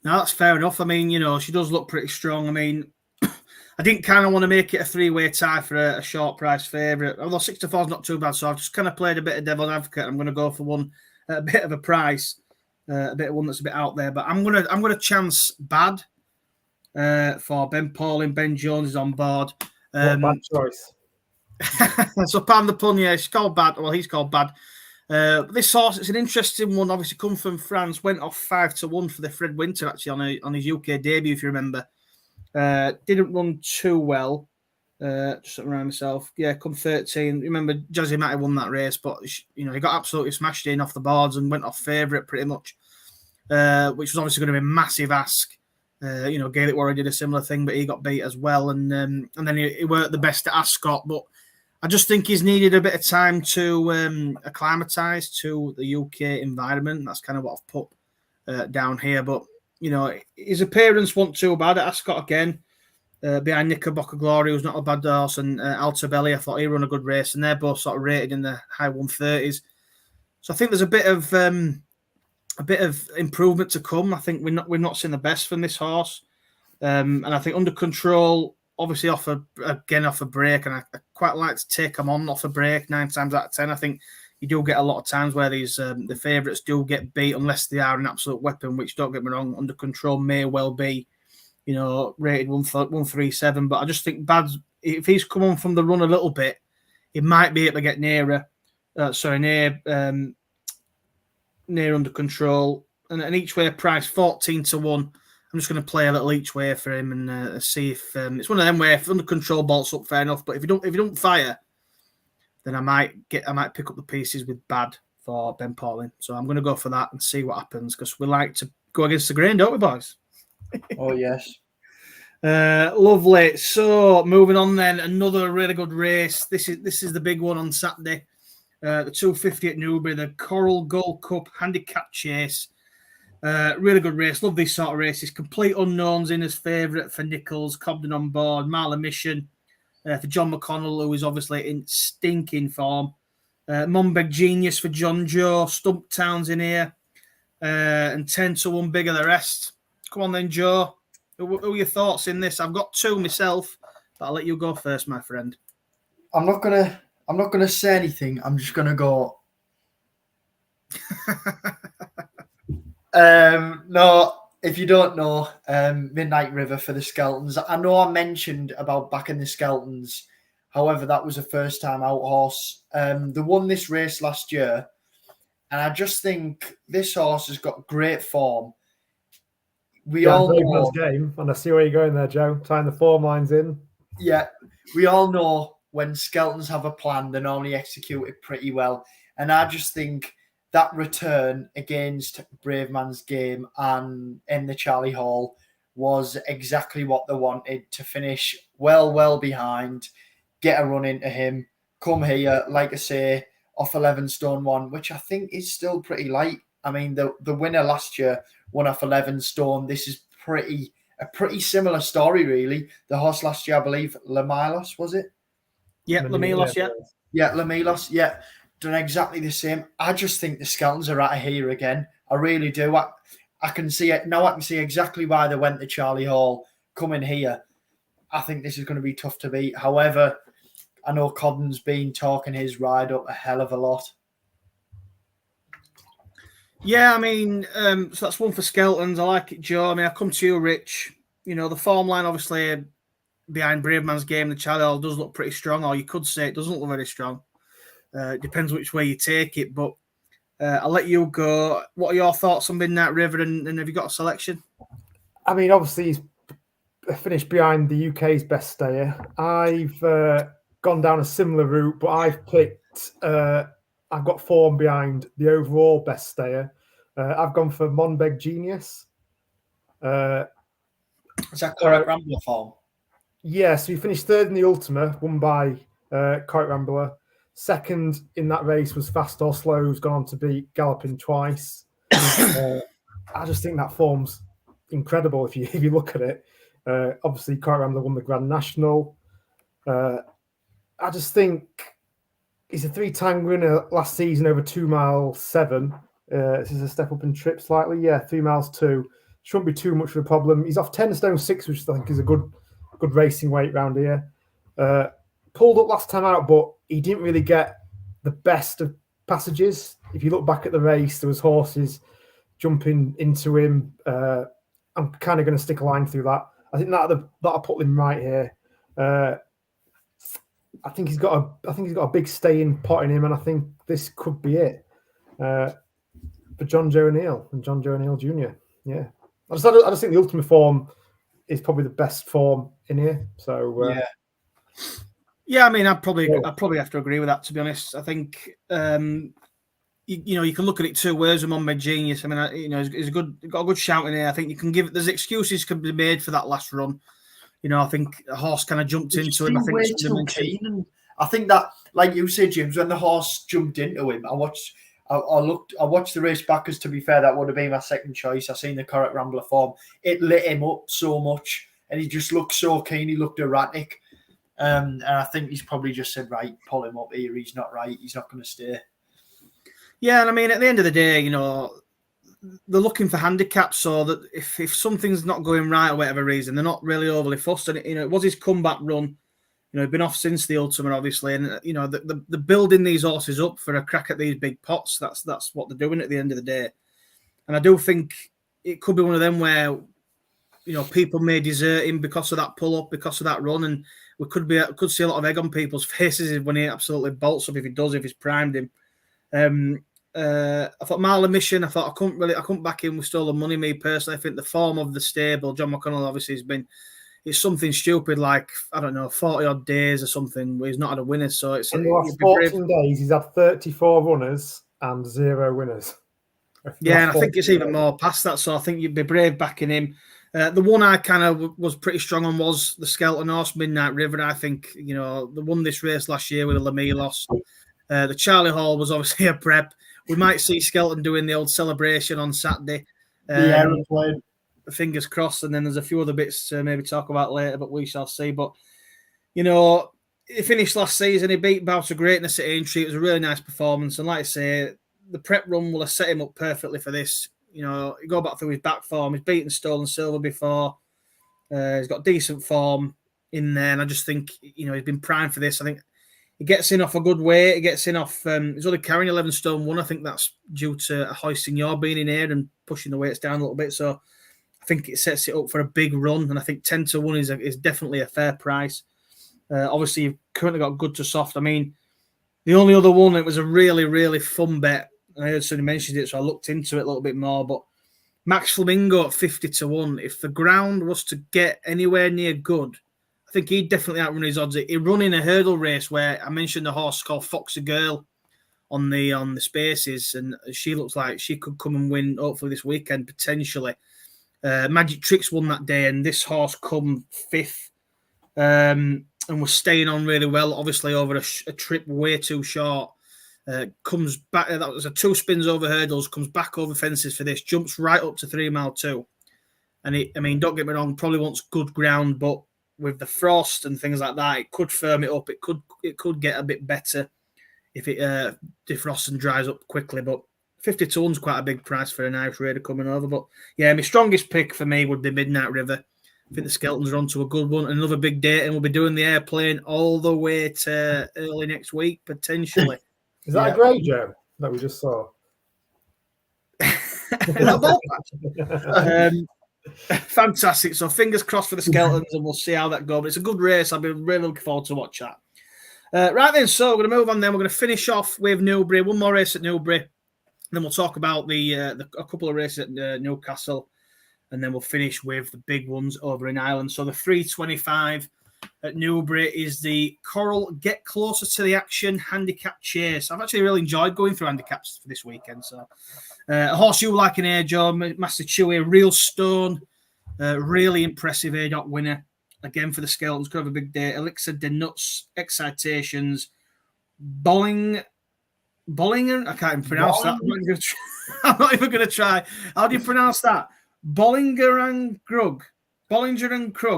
No, that's fair enough. I mean, she does look pretty strong. I mean, I didn't kind of want to make it a 3-way tie for a short price favourite, although 6-4 is not too bad. So I've just kind of played a bit of devil's advocate. I'm going to go for one at a bit of a price, a bit of one that's a bit out there. But I'm gonna chance Bad for Ben Pauling. Ben Jones is on board. What bad choice. So pardon the pun, yeah, she's called Bad. Well, he's called Bad. This horse, it's an interesting one. Obviously, come from France, went off 5-1 for the Fred Winter actually on his UK debut, if you remember. Didn't run too well. Just around myself. Yeah, come 13. Remember, Jazzy Matty won that race, but he got absolutely smashed in off the boards and went off favourite pretty much, which was obviously going to be a massive ask. Gaelic Warrior did a similar thing, but he got beat as well, and then he weren't the best at Ascot. But I just think he's needed a bit of time to acclimatise to the UK environment. That's kind of what I've put down here, but. His appearance wasn't too bad at Ascot again, behind Knickerbocker Glory, who's not a bad horse, and Altabelli. I thought he run a good race, and they're both sort of rated in the high 130s. So I think there's a bit of improvement to come. I think we're not seeing the best from this horse, and I think under control, obviously off a break, and I quite like to take them on off a break 9 times out of 10. I think. You do get a lot of times where these the favourites do get beat unless they are an absolute weapon, which, don't get me wrong, under control may well be, rated 137. But I just think Bad's, if he's come on from the run a little bit, he might be able to get near under control. And each way price 14-1. I'm just going to play a little each way for him and see if it's one of them where if under control bolts up, fair enough. But if you don't fire, then I might pick up the pieces with Bad for Ben Pauling. So I'm going to go for that and see what happens, because we like to go against the grain, don't we, boys? Oh, yes. Lovely. So moving on then, another really good race. This is the big one on Saturday. The 250 at Newbury, the Coral Gold Cup Handicap Chase. Really good race. Love these sort of races. Complete unknowns in as favourite for Nichols, Cobden on board, Marla Mission. For John McConnell, who is obviously in stinking form. Monbeg Genius for John Joe. Stumptown's in here. And 10-1 bigger the rest. Come on then, Joe. Who are your thoughts in this? I've got 2 myself, but I'll let you go first, my friend. I'm not gonna say anything. I'm just gonna go. No. If you don't know, Midnight River for the Skeltons. I know I mentioned about backing the Skeltons. However, that was a first-time out horse. They won this race last year. And I just think this horse has got great form. We all know... game, and I see where you're going there, Joe. Tying the form lines in. Yeah, we all know when Skeltons have a plan, they normally execute it pretty well. And I just think... that return against Brave Man's Game and in the Charlie Hall was exactly what they wanted, to finish well behind, get a run into him, come here, like I say, off 11 stone 1, which I think is still pretty light. I mean, the winner last year won off 11 stone. This is a pretty similar story, really. The horse last year, I believe, Lamilos, was it? Yeah, Lamilos, yeah. Yeah, Lamilos, yeah. Done exactly the same. I just think the Skeltons are out of here again. I really do. I can see it now. I can see exactly why they went to Charlie Hall. Coming here, I think this is going to be tough to beat. However, I know Cobden's been talking his ride up a hell of a lot. Yeah, I mean, so that's one for Skeltons. I like it, Joe. I mean, I come to you, Rich. The form line, obviously, behind Braveman's Game, the Charlie Hall does look pretty strong, or you could say it doesn't look very strong. It depends which way you take it, but I'll let you go. What are your thoughts on Midnight River, and have you got a selection? I mean, obviously, he's finished behind the UK's best stayer. I've gone down a similar route, but I've picked, I've got form behind the overall best stayer. I've gone for Monbeg Genius. Is that correct Rambler form? Yeah, so he finished third in the Ultima, won by Correct Rambler. Second in that race was Fast or Slow, who's gone on to beat Galloping twice. I just think that form's incredible if you look at it. Obviously, Correct Rambler won the Grand National. I just think he's a 3-time winner last season over 2 miles 7. This is a step up in trip slightly. Yeah, 3 miles 2. Shouldn't be too much of a problem. He's off 10 stone 6, which I think is a good racing weight round here. Pulled up last time out, but he didn't really get the best of passages. If you look back at the race, there was horses jumping into him. I'm kind of going to stick a line through that. I think that'll put him right here. I think he's got a big staying pot in him, and I think this could be it for John Joe O'Neill and John Joe O'Neill Jr. Yeah, I just think the Ultimate form is probably the best form in here. So yeah. I mean, I'd probably have to agree with that. To be honest, I think you can look at it 2 ways. I'm on my Genius. I mean, he's got a good shout in here. I think you can there's excuses can be made for that last run. I think a horse kind of jumped into him. I think way too keen, and I think that, like you said, James, when the horse jumped into him, I watched the race back, because to be fair, that would have been my second choice. I seen the Correct Rambler form. It lit him up so much, and he just looked so keen. He looked erratic. And I think he's probably just said, right, pull him up here. He's not right. He's not going to stay. Yeah, and I mean, at the end of the day, they're looking for handicaps, so that if something's not going right or whatever reason, they're not really overly fussed. And it was his comeback run. He'd been off since the Ultimate, obviously, and the building these horses up for a crack at these big pots. That's what they're doing at the end of the day. And I do think it could be one of them where people may desert him because of that pull up, because of that run, and we could see a lot of egg on people's faces when he absolutely bolts up, if he's primed him. I thought Marla Mission, I couldn't back him with Stolen Money, me personally. I think the form of the stable, John McConnell obviously it's something stupid, like, I don't know, 40 odd days or something where he's not had a winner. So it's in the last 14 days, he's had 34 runners and 0 winners. Yeah, and I think it's even more past that. So I think you'd be brave backing him. The one I kind of was pretty strong on was the Skeleton Horse, Midnight River. I think, they won this race last year with a Lemay loss. The Charlie Hall was obviously a prep. We might see Skeleton doing the old celebration on Saturday. The aeroplane. Fingers crossed. And then there's a few other bits to maybe talk about later, but we shall see. But, he finished last season. He beat Bout of Greatness at Aintree. It was a really nice performance. And like I say, the prep run will have set him up perfectly for this. You go back through his back form. He's beaten Stolen Silver before. He's got decent form in there. And I just think, he's been primed for this. I think he gets in off a good weight. He gets in off, he's only carrying 11 stone 1. I think that's due to a hoisting yaw being in here and pushing the weights down a little bit. So I think it sets it up for a big run. And I think 10 to 1 is definitely a fair price. Obviously, you've currently got good to soft. I mean, the only other one, it was a really, really fun bet. I heard somebody mentioned it, so I looked into it a little bit more. But Max Flamingo at 50 to 1. If the ground was to get anywhere near good, I think he'd definitely outrun his odds. He run in a hurdle race where I mentioned the horse called Foxy Girl on the spaces, and she looks like she could come and win hopefully this weekend potentially. Magic Tricks won that day, and this horse come 5th and was staying on really well. Obviously over a trip way too short. Comes back. That was a 2 spins over hurdles. Comes back over fences for this. Jumps right up to 3 mile 2. And don't get me wrong. Probably wants good ground, but with the frost and things like that, it could firm it up. It could get a bit better if it defrosts and dries up quickly. But 50 to 1's quite a big price for an Irish raider coming over. But yeah, my strongest pick for me would be Midnight River. I think the Skeletons are on to a good one. Another big date, and we'll be doing the airplane all the way to early next week potentially. Is that a grey, Joe, that we just saw? Fantastic. So fingers crossed for the Skeletons, and we'll see how that goes. But it's a good race. I've been really looking forward to watch that. Right then, so we're going to move on then. We're going to finish off with Newbury. One more race at Newbury. Then we'll talk about a couple of races at Newcastle. And then we'll finish with the big ones over in Ireland. So the 325 at Newbury is the Coral Get Closer to the Action handicap chase. I've actually really enjoyed going through handicaps for this weekend. So a horse you like an age, Master Chewy, Real Stone, really impressive A-Dot winner. Again for the Skeletons, could have a big day. Elixir de Nuts, Excitations, Bollinger. I can't even pronounce that. I'm not even going to try. How do you pronounce that? Bollinger and Krug,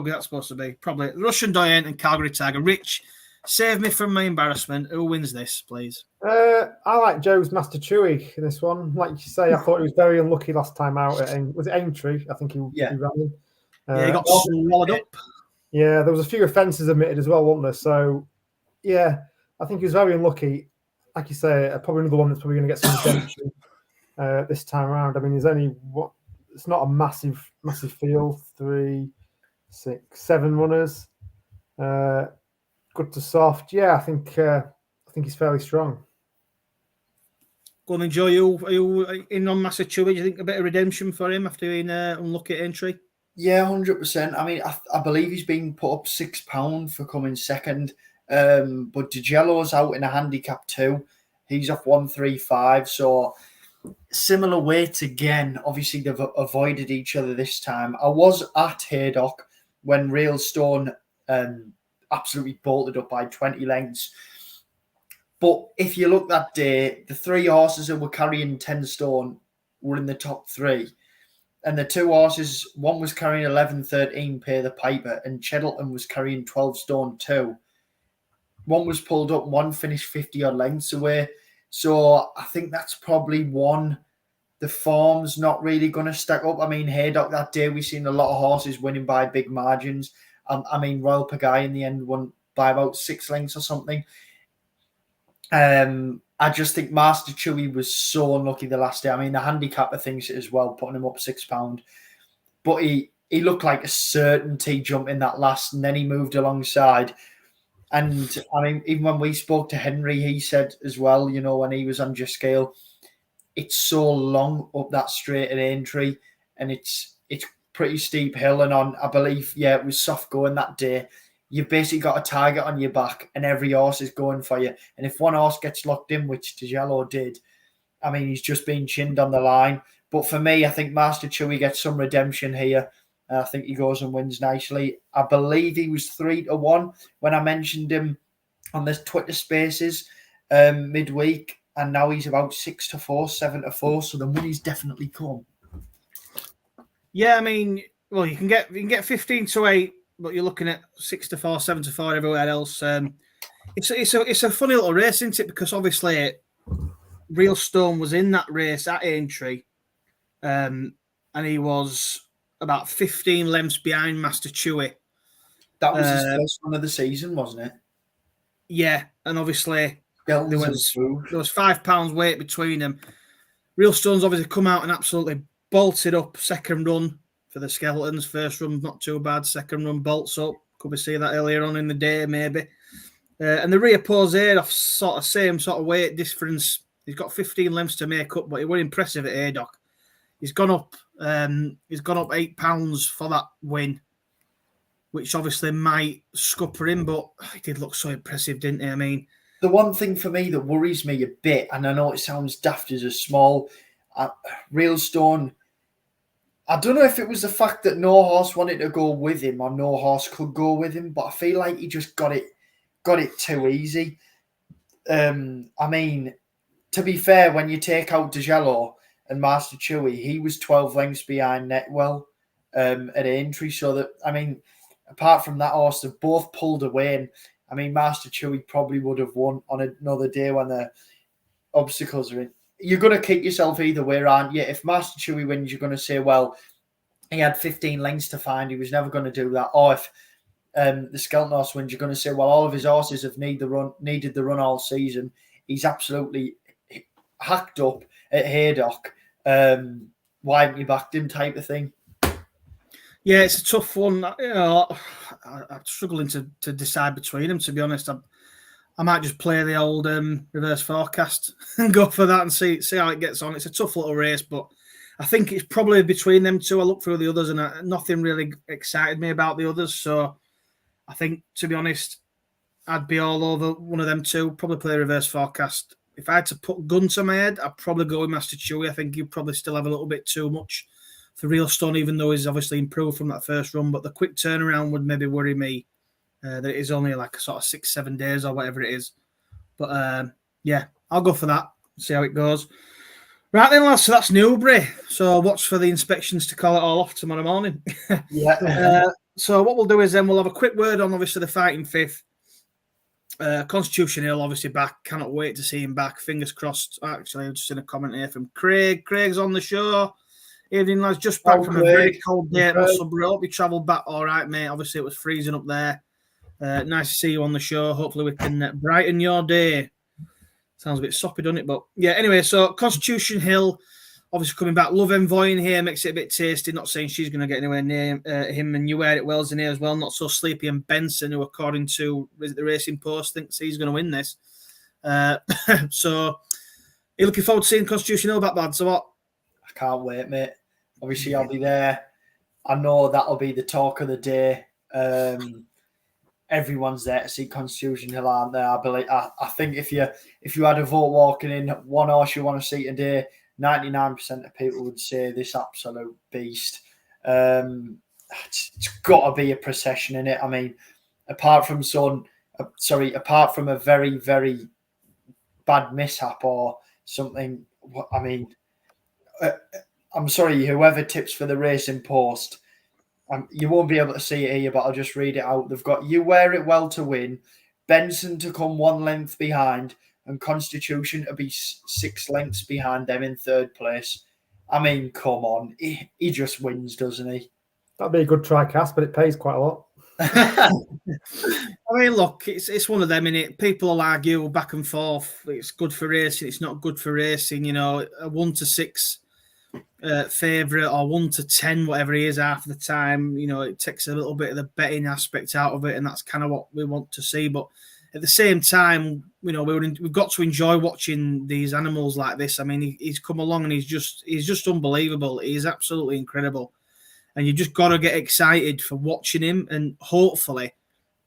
that's supposed to be. Probably Russian Doyen and Calgary Tiger. Rich, save me from my embarrassment. Who wins this, please? I like Joe's Master Chewy in this one. Like you say, I thought he was very unlucky last time out at was it Aintree? I think he ran in. He got swallowed up. Yeah, there was a few offences admitted as well, wasn't there? So, yeah, I think he was very unlucky. Like you say, probably another one that's probably going to get some redemption this time around. I mean, there's only it's not a massive field. 3, 6, 7 runners. Good to soft. Yeah, I think he's fairly strong. Go on, Joe. Are you in on Master Chewy? Do you think a bit of redemption for him after being unlucky at Entry? Yeah, 100%. I mean, I believe he's been put up £6 for coming second. But DiGello's out in a handicap too. He's off 135. So similar weights again. Obviously, they've avoided each other this time. I was at Haydock when Real Stone absolutely bolted up by 20 lengths. But if you look that day, the 3 horses that were carrying 10 stone were in the top 3. And the 2 horses, one was carrying 11-13 Pay the Piper, and Cheddleton was carrying 12 stone too. One was pulled up, one finished 50 odd lengths away. So I think that's probably one. The form's not really going to stack up. I mean, Haydock that day, we've seen a lot of horses winning by big margins. I mean, Royal Pagaille in the end won by about 6 lengths or something. I just think Master Chewy was so unlucky the last day. I mean, the handicapper thinks it as well, putting him up £6. But he looked like a certainty jumping that last, and then he moved alongside. And I mean, even when we spoke to Henry, he said as well, you know, when he was on your scale, it's so long up that straight at Aintree, and it's pretty steep hill. And on, I believe, it was soft going that day. You've basically got a target on your back, and every horse is going for you. And if one horse gets locked in, which DiGello did, I mean, he's just been chinned on the line. But for me, I think Master Chewy gets some redemption here. I think he goes and wins nicely. I believe he was 3-1 when I mentioned him on the Twitter Spaces midweek, and now he's about 6-4, 7-4. So the money's definitely come. Yeah, I mean, well, you can get 15-8, but you're looking at 6-4, 7-4 everywhere else. It's a funny little race, isn't it? Because obviously, Real Stone was in that race at Aintree, and he was about 15 lengths behind Master Chewy. That was his first one of the season, wasn't it? Yeah, and obviously there was £5 weight between them. Real Stone's obviously come out and absolutely bolted up second run for the Skeletons. First run, not too bad. Second run, bolts up. Could we see that earlier on in the day, maybe? And the rear Posey off same sort of weight difference. He's got 15 lengths to make up, but he was impressive at Haydock. He's gone up £8 for that win, which obviously might scupper him, but he did look so impressive, didn't he? I mean, the one thing for me that worries me a bit, and I know it sounds daft as a small Real Stone, I don't know if it was the fact that no horse wanted to go with him or no horse could go with him, but I feel like he just got it too easy. I mean, to be fair, when you take out DiGello and Master Chewy, he was 12 lengths behind Netwell at Aintree. So that, I mean, apart from that horse, they've both pulled away. And I mean, Master Chewy probably would have won on another day when the obstacles are in. You're going to kick yourself either way, aren't you? If Master Chewy wins, you're going to say, well, he had 15 lengths to find. He was never going to do that. Or if the Skeleton horse wins, you're going to say, well, all of his horses have needed the run all season. He's absolutely hacked up at Haydock. Why haven't you backed him type of thing? Yeah, it's a tough one. You know, I'm struggling to decide between them. To be honest, I might just play the old reverse forecast and go for that and see how it gets on. It's a tough little race, but I think it's probably between them two. I look through the others, and nothing really excited me about the others. So I think, to be honest, I'd be all over one of them two. Probably play reverse forecast. If I had to put gun to my head, I'd probably go with Master Chewy. I think he'd probably still have a little bit too much for Real Stone, even though he's obviously improved from that first run. But the quick turnaround would maybe worry me that it is only like a sort of 6-7 days or whatever it is. But yeah, I'll go for that. See how it goes. Right then, lads. So that's Newbury. So watch for the inspections to call it all off tomorrow morning. Yeah. So what we'll do is then we'll have a quick word on obviously the Fighting Fifth. Constitution Hill obviously back. Cannot wait to see him back. Fingers crossed. Actually, I've just seen a comment here from Craig. Craig's on the show. Evening, lads. Just back from a very cold day at Musselburgh. Hope you travelled back all right, mate. Obviously, it was freezing up there. Nice to see you on the show. Hopefully, we can brighten your day. Sounds a bit soppy, doesn't it? But yeah, anyway, so Constitution Hill, obviously coming back. Love Envoy in here makes it a bit tasty. Not saying she's going to get anywhere near him, and You Wear It Well's in here as well. Not So Sleepy and Benson, who according to the Racing Post thinks he's going to win this. So, you're looking forward to seeing Constitution Hill back, lad. So what? I can't wait, mate. Obviously, I'll be there. I know that'll be the talk of the day. Everyone's there to see Constitution Hill, aren't they? I believe. I think if you had a vote walking in, one horse you want to see today, 99% of people would say this absolute beast. It's got to be a procession in it. I mean, apart from a very, very bad mishap or something. I mean, I'm sorry, whoever tips for the Racing Post. You won't be able to see it here, but I'll just read it out. They've got You Wear It Well to win, Benson to come 1 length behind, and Constitution to be 6 lengths behind them in third place. I mean, come on. He just wins, doesn't he? That'd be a good try, Cass, but it pays quite a lot. I mean, look, it's one of them, innit? People will argue back and forth. It's good for racing, it's not good for racing. You know, a 1 to 6 favourite or 1 to 10, whatever he is half the time, you know, it takes a little bit of the betting aspect out of it, and that's kind of what we want to see. But at the same time, you know, we've got to enjoy watching these animals like this. I mean, he's come along and he's just unbelievable. He's absolutely incredible, and you just got to get excited for watching him, and hopefully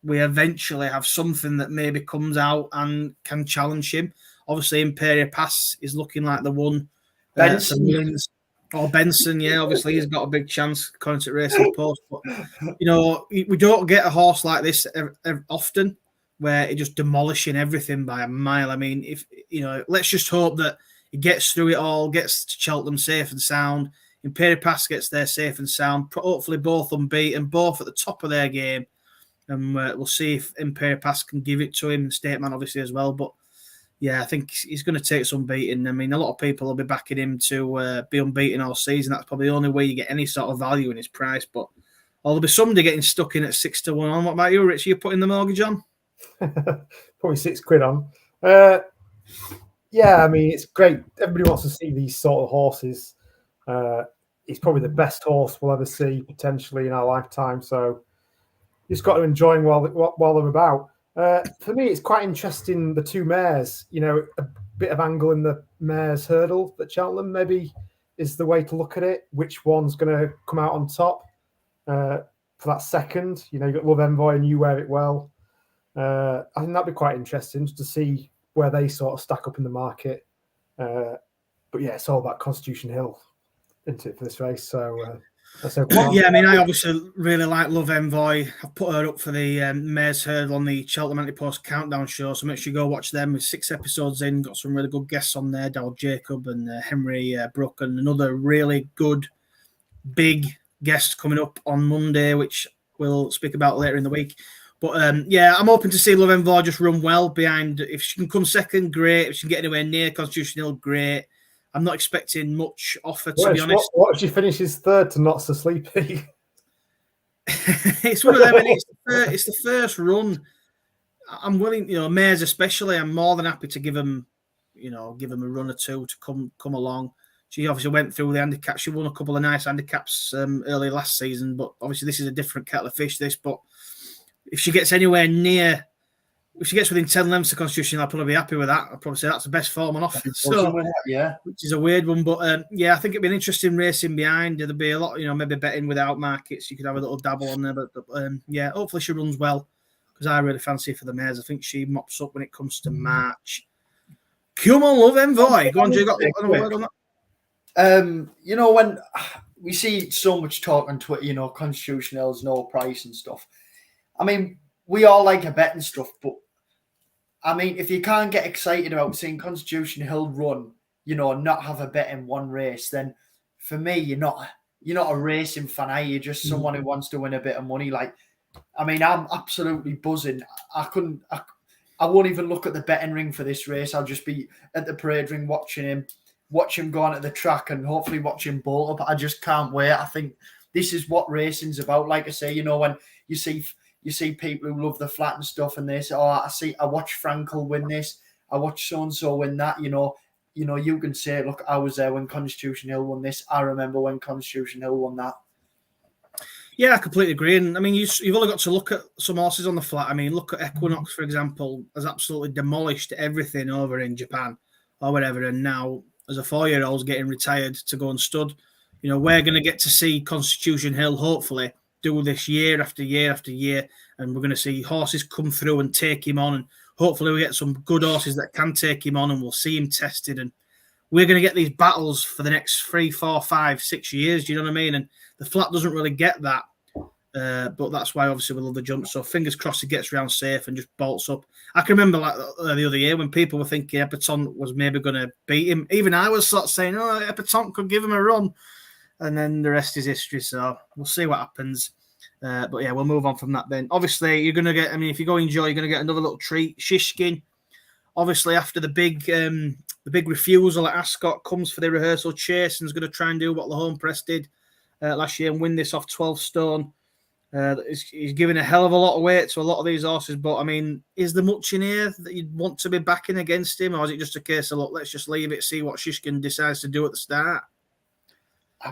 we eventually have something that maybe comes out and can challenge him. Obviously, Imperial Pass is looking like the one. Benson, yeah, obviously he's got a big chance according to Racing Post. But you know, we don't get a horse like this often, where it's just demolishing everything by a mile. I mean, if you know, let's just hope that he gets through it all, gets to Cheltenham safe and sound. Imperial Pass gets there safe and sound. Hopefully, both unbeaten, both at the top of their game, and we'll see if Imperial Pass can give it to him. State Man, obviously, as well, but. Yeah, I think he's going to take some beating. I mean, a lot of people will be backing him to be unbeaten all season. That's probably the only way you get any sort of value in his price. But there'll be somebody getting stuck in at 6 to 1 on. What about you, Rich? Are you putting the mortgage on? Probably £6 on. Yeah, I mean, it's great. Everybody wants to see these sort of horses. He's probably the best horse we'll ever see potentially in our lifetime. So you just got to enjoy him while they're about. For me, it's quite interesting, the 2 mares, you know, a bit of angle in the mares hurdle at Cheltenham maybe is the way to look at it. Which one's going to come out on top for that second? You know, you've got Love Envoy and You Wear It Well. I think that'd be quite interesting just to see where they sort of stack up in the market. But yeah, it's all about Constitution Hill, isn't it, for this race? So yeah, I mean, I obviously really like Love Envoy. I've put her up for the Mares Hurdle on the Cheltenham Anti-Post Countdown show, so make sure you go watch them. With 6 episodes in, got some really good guests on there, Darryl Jacob and Henry Brook, and another really good, big guest coming up on Monday, which we'll speak about later in the week. But yeah, I'm hoping to see Love Envoy just run well behind. If she can come second, great. If she can get anywhere near Constitution Hill, great. I'm not expecting much off her, to be honest. What if she finishes third to Not So Sleepy? It's one of them, and it's the first run. I'm willing, you know, mares especially. I'm more than happy to give them a run or two to come along. She obviously went through the handicap. She won a couple of nice handicaps early last season, but obviously this is a different kettle of fish. But if she gets anywhere near, if she gets within 10 lengths of Constitution, I'll probably be happy with that. I'll probably say that's the best form on offer. So, which is a weird one, but I think it'd be an interesting racing behind. There'll be a lot, maybe betting without markets. You could have a little dabble on there, but hopefully she runs well because I really fancy her for the mares. I think she mops up when it comes to March. Come on, love Envoy. Go on, Jay. Got another word on that? When we see so much talk on Twitter, Constitution Hill's no price and stuff. I mean, we all like a bet and stuff, but I mean, if you can't get excited about seeing Constitution Hill run, not have a bet in one race, then for me, you're not a racing fan, are you? Just someone who wants to win a bit of money. Like, I mean, I'm absolutely buzzing. I won't even look at the betting ring for this race. I'll just be at the parade ring watching him go on at the track and hopefully watch him bolt up. I just can't wait. I think this is what racing's about. Like I say, when you see people who love the flat and stuff and they say, I watch Frankel win this, I watch so-and-so win that, you can say, look, I was there when Constitution Hill won this. I remember when Constitution Hill won that. Yeah, I completely agree. And I mean, you've only got to look at some horses on the flat. I mean, look at Equinox, for example, has absolutely demolished everything over in Japan or whatever. And now, as a 4-year-old's getting retired to go and stud, we're going to get to see Constitution Hill, hopefully, do this year after year after year. And we're going to see horses come through and take him on. And hopefully we get some good horses that can take him on and we'll see him tested. And we're going to get these battles for the next 3, 4, 5, 6 years. Do you know what I mean? And the flat doesn't really get that. But that's why obviously we love the jump. So fingers crossed he gets round safe and just bolts up. I can remember the other year when people were thinking Epatante was maybe going to beat him. Even I was sort of saying, Epatante could give him a run. And then the rest is history. So we'll see what happens. But yeah, we'll move on from that then. Obviously, you're going to get, if you go enjoy, you're going to get another little treat. Shishkin, obviously, after the big refusal at Ascot comes for the rehearsal chase and is going to try and do what the home press did last year and win this off 12 stone. He's giving a hell of a lot of weight to a lot of these horses, but I mean, is there much in here that you'd want to be backing against him, or is it just a case of, look, let's just leave it, see what Shishkin decides to do at the start?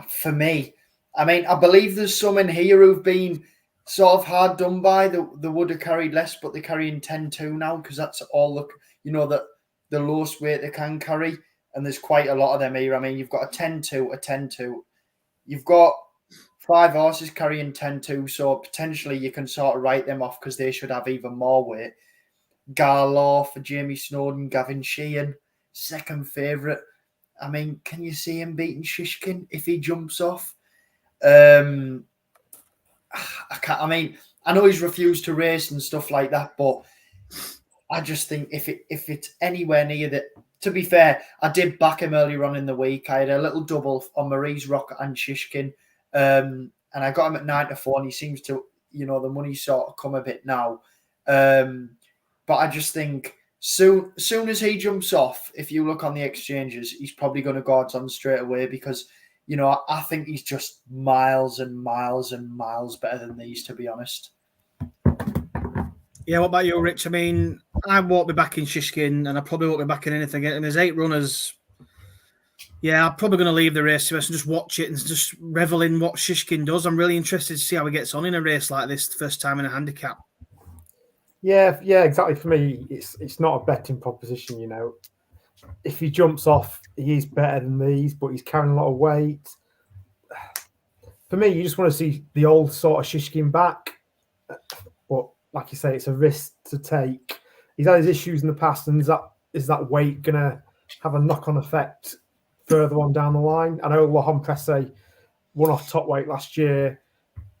For me, I mean, I believe there's some in here who've been sort of hard done by. They would have carried less, but they're carrying 10-2 now because that's all the lowest weight they can carry, and there's quite a lot of them here. I mean, you've got a 10-2, a 10-2. You've got 5 horses carrying 10-2, so potentially you can sort of write them off because they should have even more weight. Garlaw for Jamie Snowden, Gavin Sheehan, second favourite. I mean, can you see him beating Shishkin if he jumps off? I can't. I mean, I know he's refused to race and stuff like that, but I just think if it's anywhere near that. To be fair, I did back him earlier on in the week. I had a little double on Marie's Rocket and Shishkin. And I got him at 9-4, and he seems to, the money's sort of come a bit now. But I just think soon as he jumps off, if you look on the exchanges, he's probably going to go on straight away because, I think he's just miles and miles and miles better than these, to be honest. Yeah, what about you, Rich? I mean, I won't be backing Shishkin, and I probably won't be backing anything. And there's 8 runners. Yeah, I'm probably going to leave the race to us and just watch it and just revel in what Shishkin does. I'm really interested to see how he gets on in a race like this, the first time in a handicap. Yeah, exactly. For me, it's not a betting proposition, If he jumps off, he's better than these, but he's carrying a lot of weight. For me, you just want to see the old sort of Shishkin back. But like you say, it's a risk to take. He's had his issues in the past, and is that weight going to have a knock-on effect further on down the line? I know Lahon Presse won off top weight last year.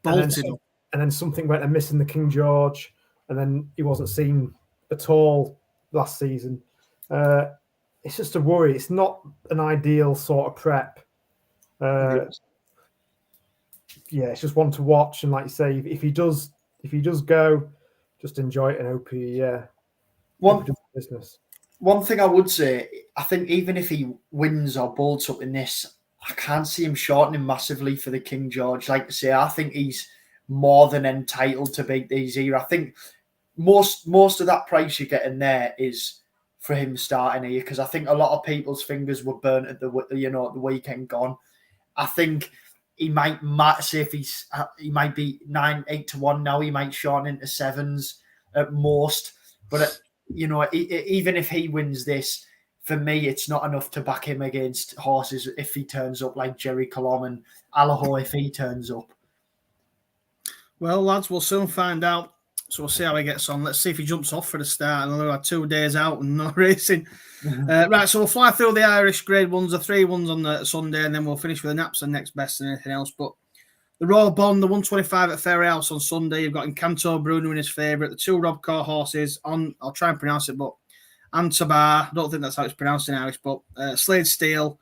Bolted. And then something went amiss in the King George, and then he wasn't seen at all last season. It's just a worry. It's not an ideal sort of prep. It's just one to watch. And like you say, if he does go, just enjoy it and hope he does business. One thing I would say, I think even if he wins or bolts up in this, I can't see him shortening massively for the King George. Like I say, I think he's more than entitled to beat these here. I think most of that price you're getting there is for him starting here, because I think a lot of people's fingers were burnt at the weekend gone. I think he might say if he might be 8-1 now, he might shorten into 7s at most. But even if he wins this, for me, it's not enough to back him against horses if he turns up like Jerry Colom and Allaho if he turns up. Well, lads, we'll soon find out. So we'll see how he gets on. Let's see if he jumps off for the start. And we'll have 2 days out and no racing. Right, so we'll fly through the Irish Grade 1s, the 3 1s on the Sunday, and then we'll finish with the Naps and next best and anything else. But the Royal Bond, the 125 at Fairyhouse on Sunday. You've got Encanto Bruno in his favourite. The 2 Robcar horses on, I'll try and pronounce it, but Antabar, I don't think that's how it's pronounced in Irish, but Slade Steel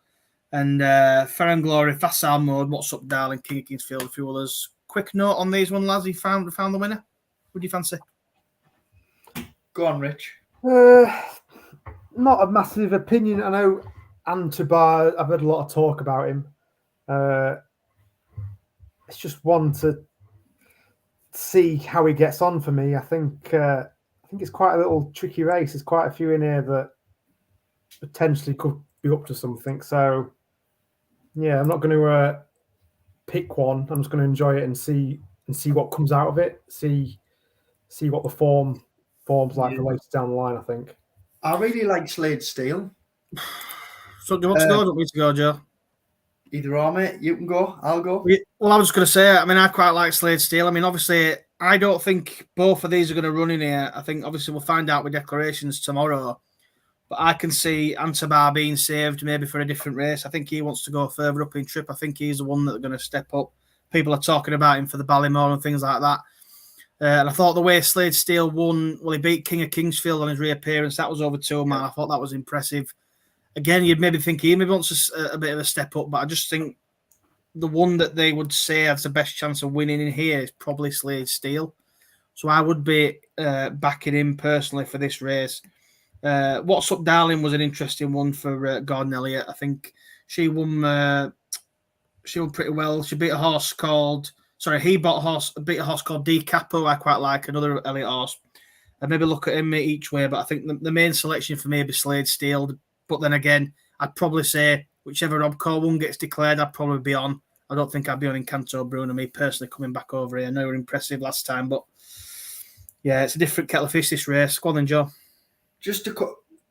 and Fair and Glory, Facile Mode, What's Up Darling, King of Kingsfield, a few others. Quick note on these one, lads. You found the winner? What do you fancy? Go on, Rich. Not a massive opinion. I know Antabar, I've heard a lot of talk about him. It's just one to see how he gets on for me. I think it's quite a little tricky race. There's quite a few in here that potentially could be up to something. So, yeah, I'm not going to pick one. I'm just going to enjoy it and see what comes out of it. See what the form's like for later down the line, I think. I really like Slade Steel. So do you want to go or do you want me to go, Joe? Either or, mate. You can go. I'll go. Well, I was just going to say, I mean, I quite like Slade Steel. I mean, obviously, I don't think both of these are going to run in here. I think, obviously, we'll find out with declarations tomorrow. But I can see Antabar being saved maybe for a different race. I think he wants to go further up in trip. I think he's the one that's going to step up. People are talking about him for the Ballymore and things like that. And I thought the way Slade Steel won, well, he beat King of Kingsfield on his reappearance. That was over 2 miles. I thought that was impressive. Again, you'd maybe think he maybe wants a bit of a step up, but I just think the one that they would say has the best chance of winning in here is probably Slade Steel. So I would be backing him personally for this race. What's Up Darling was an interesting one for Gordon Elliott. I think she won pretty well. She beat a horse called... Sorry, he beat a horse called D Capo. I quite like another Elliott horse. I'd maybe look at him each way, but I think the main selection for me would be Slade Steel. But then again, I'd probably say whichever Rob Cole one gets declared, I'd probably be on. I don't think I'd be on Encanto Bruno, me personally coming back over here. I know we were impressive last time, but yeah, it's a different kettle of fish, this race. Go on then, Joe. Just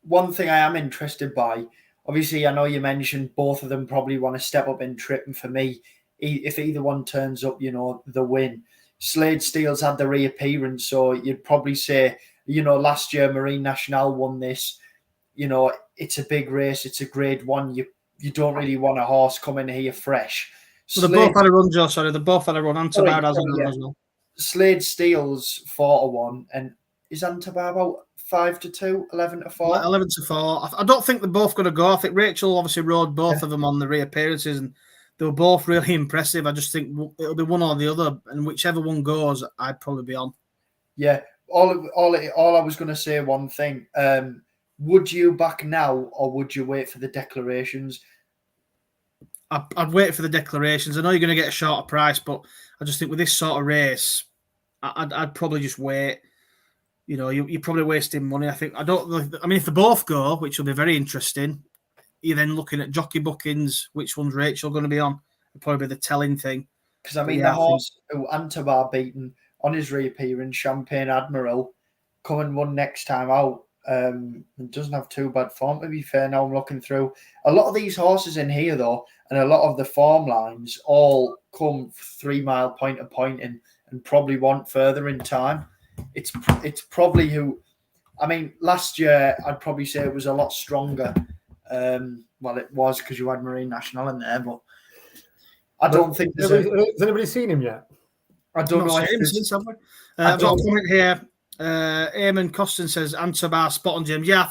one thing I am interested by. Obviously, I know you mentioned both of them probably want to step up in trip, and for me, if either one turns up, the win. Slade Steele's had the reappearance, so you'd probably say, last year Marine Nationale won this. It's a big race. It's a grade 1. You don't really want a horse coming here fresh. So they both had a run, Joe. Sorry, they both had a run. Antabar has a run as well. Slade Steele's 4-1, and is Antabar about 5-2, 11-4? 11-4. I don't think they're both going to go. I think Rachel obviously rode both of them on the reappearances, and they were both really impressive. I just think it'll be one or the other, and whichever one goes, I'd probably be on. Yeah. All I was going to say one thing. Would you back now, or would you wait for the declarations? I'd wait for the declarations. I know you're going to get a shorter price, but I just think with this sort of race, I'd probably just wait. You're probably wasting money. I mean, if they both go, which will be very interesting, you're then looking at jockey bookings. Which one's Rachel going to be on? It'll probably be the telling thing. Because, the horse who Antabar beaten on his reappearance, Champagne Admiral, come and won next time out. And doesn't have too bad form, to be fair. Now I'm looking through a lot of these horses in here, though, and a lot of the form lines all come 3 mile point to point and probably want further in time. It's probably who, last year I'd probably say it was a lot stronger. Well, it was because you had Marine Nationale in there, but I don't think has anybody seen him yet? I don't know. I've got a comment here. Eamon Costin says Antabar spot on, James. Yeah, I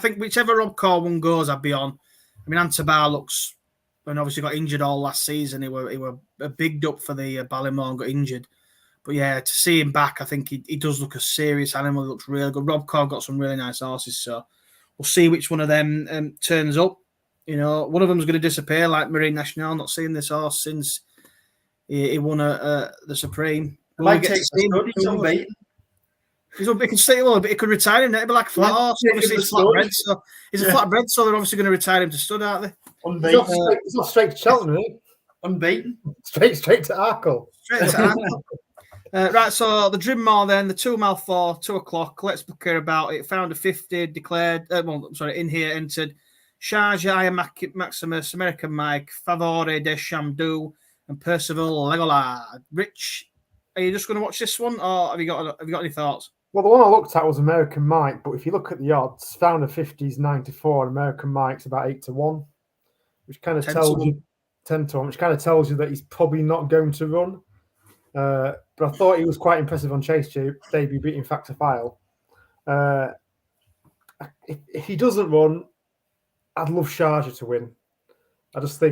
think whichever Rob Call one goes, I'd be on. I mean, Antabar looks, and obviously got injured all last season. He were bigged up for the Ballymore and got injured. But yeah, to see him back, I think he does look a serious animal. He looks really good. Rob Call got some really nice horses, so we'll see which one of them turns up. One of them's going to disappear, like Marine Nationale. Not seeing this horse since he won the Supreme. Might take studies unbeaten. He's up. He can stay a little bit. He could retire him. It'd be like a flat horse. Obviously, he's flatbred, so he's a flatbred. So they're obviously going to retire him to stud, aren't they? Unbeaten. He's not straight to Cheltenham, is he? Unbeaten. Straight to Arkle. Straight to Arkle. Right, so the Drimmore then, the 2 mile 4, 2 o'clock. Let's be clear about it. Found a 50, declared, in here, entered Sharjah, Iron Maximus, American Mike, Favore de Chamdou, and Percival Legola. Rich, are you just going to watch this one, or have you got any thoughts? Well, the one I looked at was American Mike, but if you look at the odds, Found a 50 is 94, and American Mike's about 8 to 1, which kind of tells you 10 to 1, which kind of tells you that he's probably not going to run. But I thought he was quite impressive on Chase debut, beating Factor File. If he doesn't run, I'd love Sharjah to win. I'm just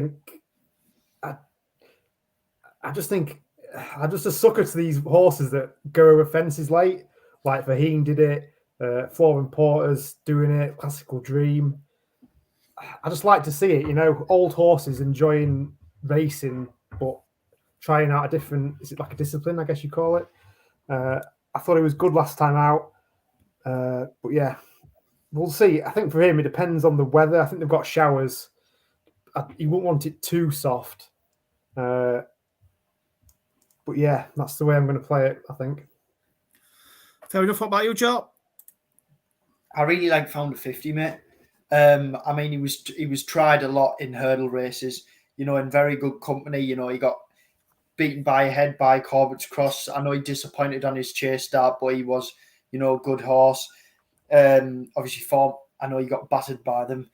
a sucker to these horses that go over fences late, like Fahim did it, Flooring Porter's doing it, Classical Dream. I just like to see it, old horses enjoying racing, but trying out a different, is it like a discipline, I guess you call it. I thought it was good last time out. But yeah, we'll see. I think for him, it depends on the weather. I think they've got showers. You wouldn't want it too soft. But yeah, that's the way I'm going to play it, I think. Fair enough. What about you, Joe? I really like Found a 50, mate. I mean, he was tried a lot in hurdle races, in very good company. He got beaten by a head by Corbett's Cross. I know he disappointed on his chase start, but he was, a good horse. Obviously, form, I know he got battered by them,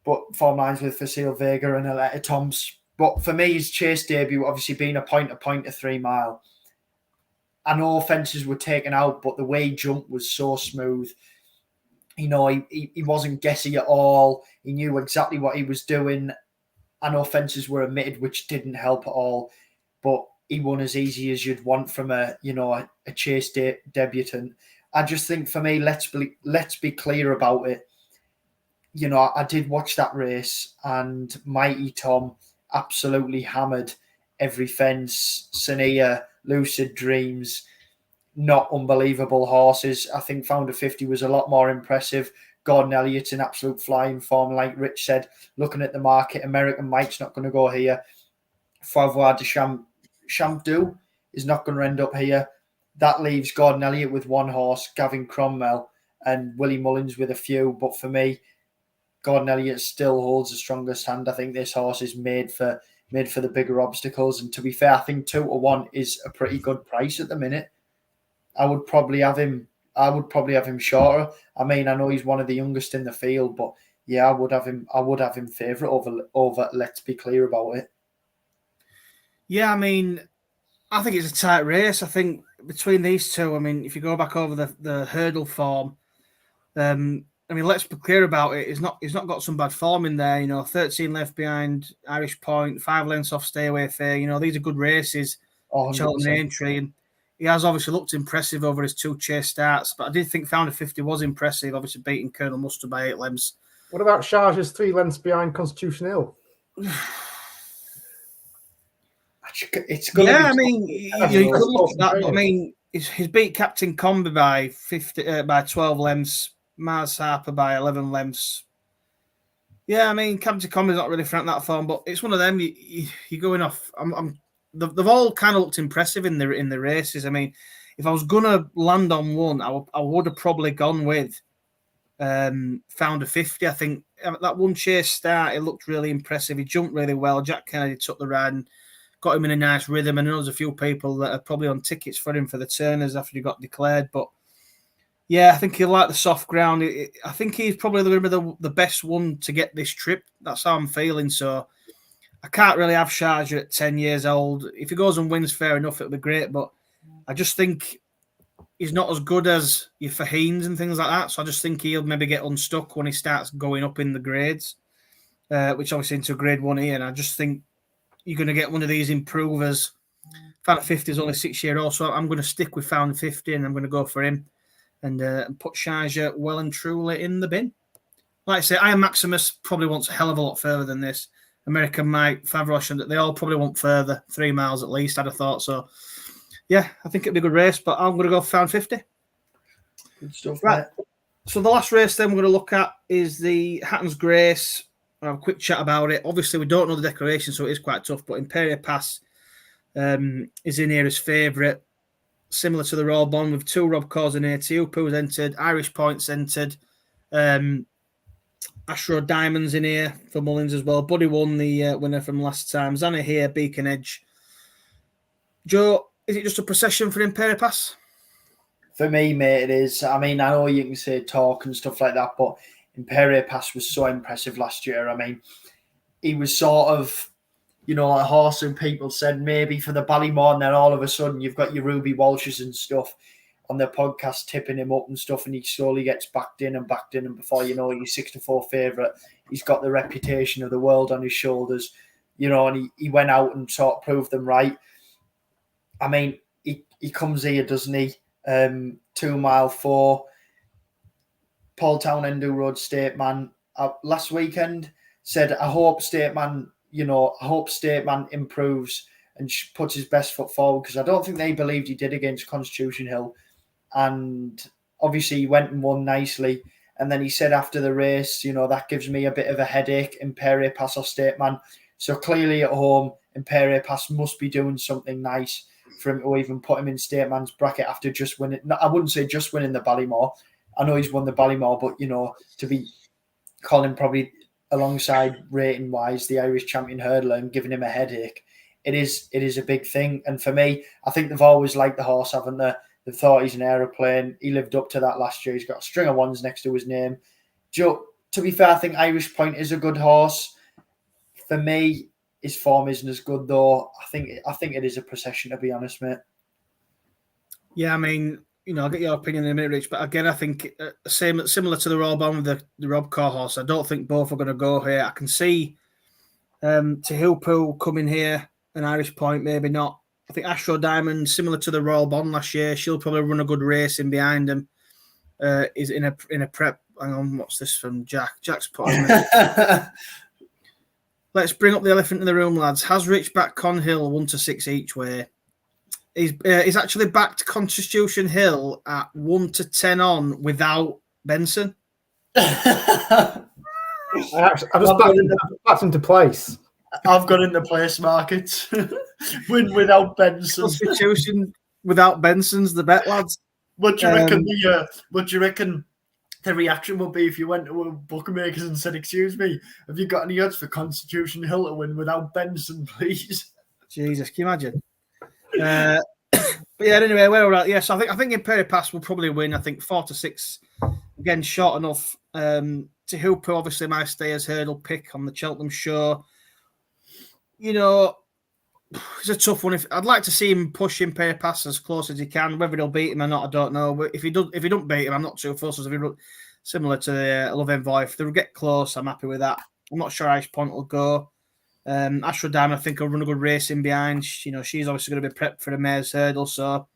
but form lines with Facile Vega and Aletta Toms. But for me, his chase debut, obviously being a point to 3 mile. I know fences were taken out, but the way he jumped was so smooth. He wasn't guessy at all. He knew exactly what he was doing. I know fences were omitted, which didn't help at all. But he won as easy as you'd want from a chase debutant. I just think for me, let's be clear about it. I did watch that race, and Mighty Tom absolutely hammered every fence. Sania, Lucid Dreams, not unbelievable horses. I think Found a 50 was a lot more impressive. Gordon Elliott's in absolute flying form, like Rich said. Looking at the market, American Mike's not going to go here. Favre de Chamdou is not going to end up here. That leaves Gordon Elliott with one horse, Gavin Cromwell, and Willie Mullins with a few. But for me, Gordon Elliott still holds the strongest hand. I think this horse is made for the bigger obstacles. And to be fair, I think 2 to 1 is a pretty good price at the minute. I would probably have him shorter. I mean, I know he's one of the youngest in the field, but yeah, I would have him favourite over. Let's be clear about it. Yeah, I mean, I think it's a tight race. I think between these two, I mean, if you go back over the hurdle form, I mean, let's be clear about it. He's not got some bad form in there. 13 left behind, Irish Point, 5 lengths off Stay Away Fair. These are good races. Cheltenham Aintree, and he has obviously looked impressive over his 2 chase starts. But I did think Found a 50 was impressive, obviously beating Colonel Mustard by 8 lengths. What about Sharjah's 3 lengths behind Constitution Hill? It's going to be. I mean, you could look at that. But I mean, he's beat Captain Combi by 12 lengths, Mars Harper by 11 lengths. Yeah, I mean, Captain Combi's not really front that form, but it's one of them. You're going off. They've all kind of looked impressive in the races. I mean, if I was gonna land on one, I would have probably gone with Found a 50. I think that one chase start, it looked really impressive. He jumped really well. Jack Kennedy took the ride and got him in a nice rhythm. And there's a few people that are probably on tickets for him for the Turners after he got declared. But yeah, I think he'll like the soft ground. I think he's probably going to be the best one to get this trip. That's how I'm feeling. So I can't really have Sharjah at 10 years old. If he goes and wins, fair enough, it'll be great. But I just think he's not as good as your Faheens and things like that. So I just think he'll maybe get unstuck when he starts going up in the grades, which obviously into grade 1 here. And I just think you're going to get one of these improvers. Found 50 is only 6-year-old, so I'm going to stick with Found 50 and I'm going to go for him and put Sharjah well and truly in the bin. Like I say, Iron Maximus probably wants a hell of a lot further than this. American Mike, Favrosh, they all probably want further, 3 miles at least, I'd have thought. So, yeah, I think it'd be a good race, but I'm going to go Found 50. Good stuff, Right. mate. So the last race then we're going to look at is the Hattons Grave. I'll have a quick chat about it. Obviously, we don't know the decoration, so it is quite tough. But Imperial Pass is in here as favourite, similar to the Royal Bond, with 2 Rob Cors in here. Tiupu's entered, Irish Points entered, Astro Diamonds in here for Mullins as well. Buddy won the winner from last time. Zanna here, Beacon Edge. Joe, is it just a procession for Imperial Pass? For me, mate, it is. I mean, I know you can say talk and stuff like that, but Imperial Pass was so impressive last year. I mean, he was sort of, you know, a horse who people said maybe for the Ballymore, and then all of a sudden you've got your Ruby Walshes and stuff on their podcast tipping him up and stuff, and he slowly gets backed in, and before you know it, he's 6-4 favourite. He's got the reputation of the world on his shoulders, you know, and he went out and sort of proved them right. I mean, he comes here, doesn't he? 2 mile 4, Paul Town Endo Road State Man last weekend said, I hope State Man improves and puts his best foot forward, because I don't think they believed he did against Constitution Hill. And obviously he went and won nicely. And then he said after the race, you know, that gives me a bit of a headache, Imperial Pass or State Man. So clearly at home, Imperial Pass must be doing something nice for him to even put him in State Man's bracket after just winning. I wouldn't say just winning the Ballymore. I know he's won the Ballymore, but, you know, to be calling probably alongside rating-wise the Irish champion hurdler and giving him a headache, it is a big thing. And for me, I think they've always liked the horse, haven't they? They've thought he's an aeroplane. He lived up to that last year. He's got a string of ones next to his name. Joe, to be fair, I think Irish Point is a good horse. For me, his form isn't as good, though. I think it is a procession, to be honest, mate. Yeah, I mean, you know, I'll get your opinion in a minute, Rich. But again, I think similar to the Royal Bond with the Rob Core horse, I don't think both are going to go here. I can see Tehupu coming here, an Irish Point, maybe not. I think Astro Diamond, similar to the Royal Bond last year, she'll probably run a good race in behind him. Is in a prep. Hang on, what's this from Jack? Jack's put on. Let's bring up the elephant in the room, lads. Has Rich backed Con Hill 1-6 each way? He's actually backed Constitution Hill at 1-10 on without Benson. I just backed him to place. I've got in the place market. Win without Benson. Constitution without Benson's the bet, lads. What do you reckon? What do you reckon the reaction would be if you went to a bookmakers and said, "Excuse me, have you got any odds for Constitution Hill to win without Benson, please?" Jesus, can you imagine? But yeah, anyway, where we're at, yes, I think Imperial Pass will probably win. I think 4-6, again, short enough. Tehupu, obviously, my stayers hurdle pick on the Cheltenham show. You know, it's a tough one. I'd like to see him push Imperial Pass as close as he can. Whether he'll beat him or not, I don't know. But if he don't beat him, I'm not too fussed. Similar to Love Envoy, if they'll get close, I'm happy with that. I'm not sure Irish Point will go. Astro Diamond, I think, will run a good race in behind. You know, she's obviously going to be prepped for the Mayor's Hurdle, so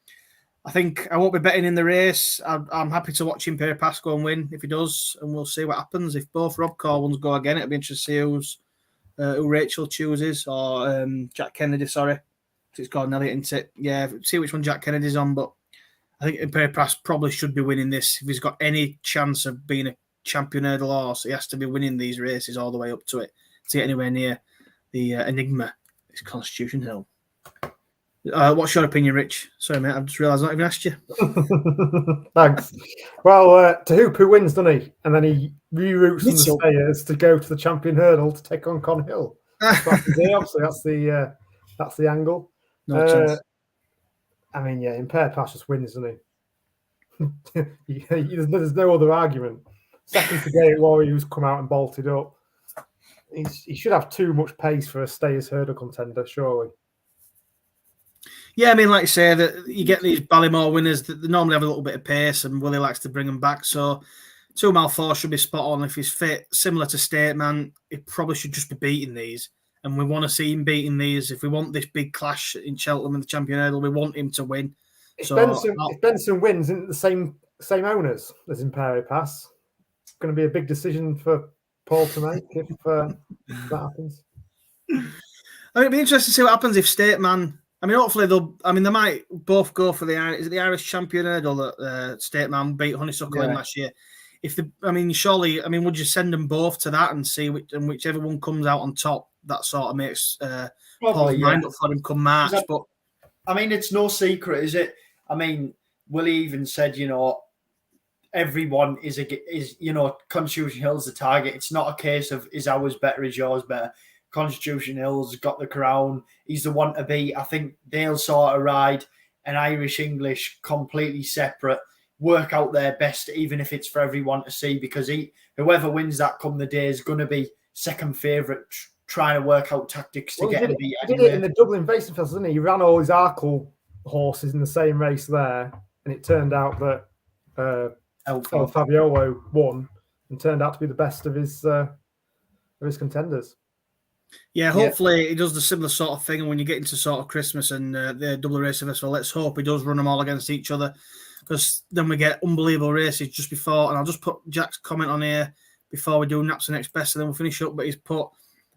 I think I won't be betting in the race. I'm happy to watch Imperial Pass go and win if he does, and we'll see what happens. If both Rob Core ones go again, it'll be interesting to see who Rachel chooses, or Jack Kennedy, sorry. It's Gordon Elliott, isn't it? Yeah, see which one Jack Kennedy's on, but I think Imperial Pass probably should be winning this. If he's got any chance of being a champion hurdle horse, he has to be winning these races all the way up to it to get anywhere near the enigma is Constitution Hill. What's your opinion, Rich? Sorry, mate, I've just realised I've not even asked you. Thanks. Well, Tehupu wins, doesn't he? And then he reroutes from the stayers to go to the champion hurdle to take on Con Hill. Obviously, that's the angle. No chance. I mean, yeah, Imperial Pass just wins, doesn't he? There's no other argument. Second to Gate Warrior, who's come out and bolted up. He should have too much pace for a stayers hurdle contender, surely. Yeah, I mean, like you say, that you get these Ballymore winners that they normally have a little bit of pace, and Willie likes to bring them back. So 2 mile 4 should be spot on if he's fit. Similar to State Man, he probably should just be beating these, and we want to see him beating these. If we want this big clash in Cheltenham and the champion hurdle, we want him to win. If Benson wins, isn't it the same owners as Imperial Pass? It's going to be a big decision for Paul to make if that happens. I mean, it'd be interesting to see what happens if State Man. I mean, hopefully they'll. I mean, they might both go for the Irish. Is it the Irish champion hurdle that Stateman beat Honeysuckle in last year? If the, I mean, surely, I mean, would you send them both to that and see whichever one comes out on top? That sort of makes Paul's mind up for him come March. But I mean, it's no secret, is it? I mean, Willie even said, you know, everyone is you know, Constitution Hill's the target. It's not a case of is ours better, is yours better. Constitution Hill's got the crown. He's the one to beat. I think they'll sort of ride an Irish English completely separate, work out their best, even if it's for everyone to see, because whoever wins that come the day is going to be second favourite, trying to work out tactics to get a beat. He did it in the Dublin Racing Festival, didn't he? He ran all his Arkle horses in the same race there, and it turned out that El Fabiolo won and turned out to be the best of his contenders. Yeah, hopefully he does the similar sort of thing. And when you get into sort of Christmas and the Dublin Racing Festival, let's hope he does run them all against each other, because then we get unbelievable races just before. And I'll just put Jack's comment on here before we do Naps and Next Best, and then we'll finish up. But he's put,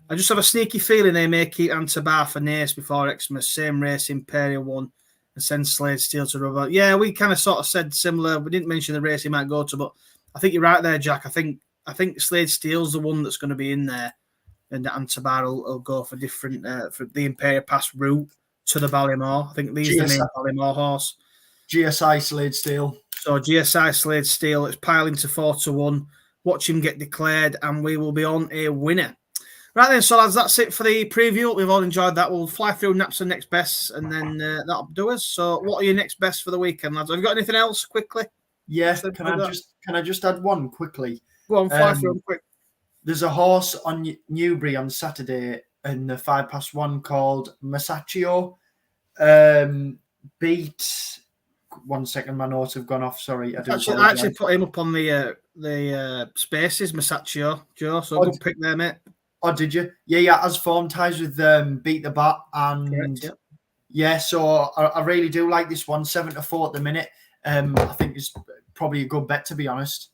I just have a sneaky feeling they may keep Antabar for Nace before Xmas. Same race, Imperial won, and send Slade Steel to rubber. Yeah, we kind of sort of said similar. We didn't mention the race he might go to, but I think you're right there, Jack. I think Slade Steel's the one that's going to be in there, and Antabar will go for different for the Imperial Pass route to the Ballymore. I think these are the main Ballymore horse. GSI Slade Steel. So GSI Slade Steel, it's piling to 4-1. Watch him get declared, and we will be on a winner. Right then, so lads, that's it for the preview. We've all enjoyed that. We'll fly through Naps and Next Bests, and then that'll do us. So what are your next bests for the weekend, lads? Have you got anything else quickly? Yeah, can I just add one quickly? Go on, fly through them quick. There's a horse on Newbury on Saturday in the 5-1 called Masaccio. Beat. 1 second, my notes have gone off. Sorry, I actually put him up on the spaces, Masaccio, Joe. So good pick there, mate. Oh, did you? Yeah. Has form ties with Beat the Bat, and correct, yeah. So I really do like this one. 7-4 at the minute. I think it's probably a good bet, to be honest.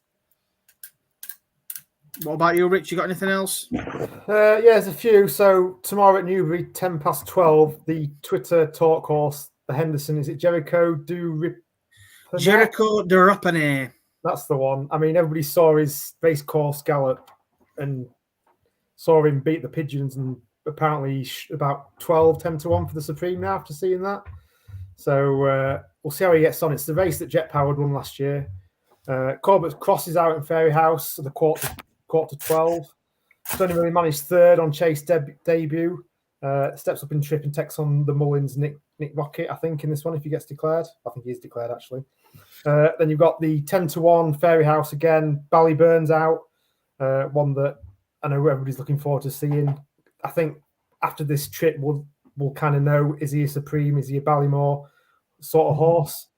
What about you, Rich? You got anything else? Yeah, there's a few. So tomorrow at Newbury, 10:12, the Twitter talk horse, the Henderson. Is it Jericho du Rapane? That's the one. I mean, everybody saw his race course gallop and saw him beat the Pigeons, and apparently about 10-1 for the Supreme now after seeing that. So we'll see how he gets on. It's the race that Jet Powered won last year. Corbett crosses out in Fairyhouse at the quarter to 12. He's only really managed third on Chase debut. Steps up in trip and takes on the Mullins Nick Rocket, I think, in this one, if he gets declared. I think he's declared, actually. Then you've got the 10-1 Fairyhouse again. Ballyburn's out. One that I know everybody's looking forward to seeing. I think after this trip, we'll kind of know, is he a Supreme? Is he a Ballymore sort of horse?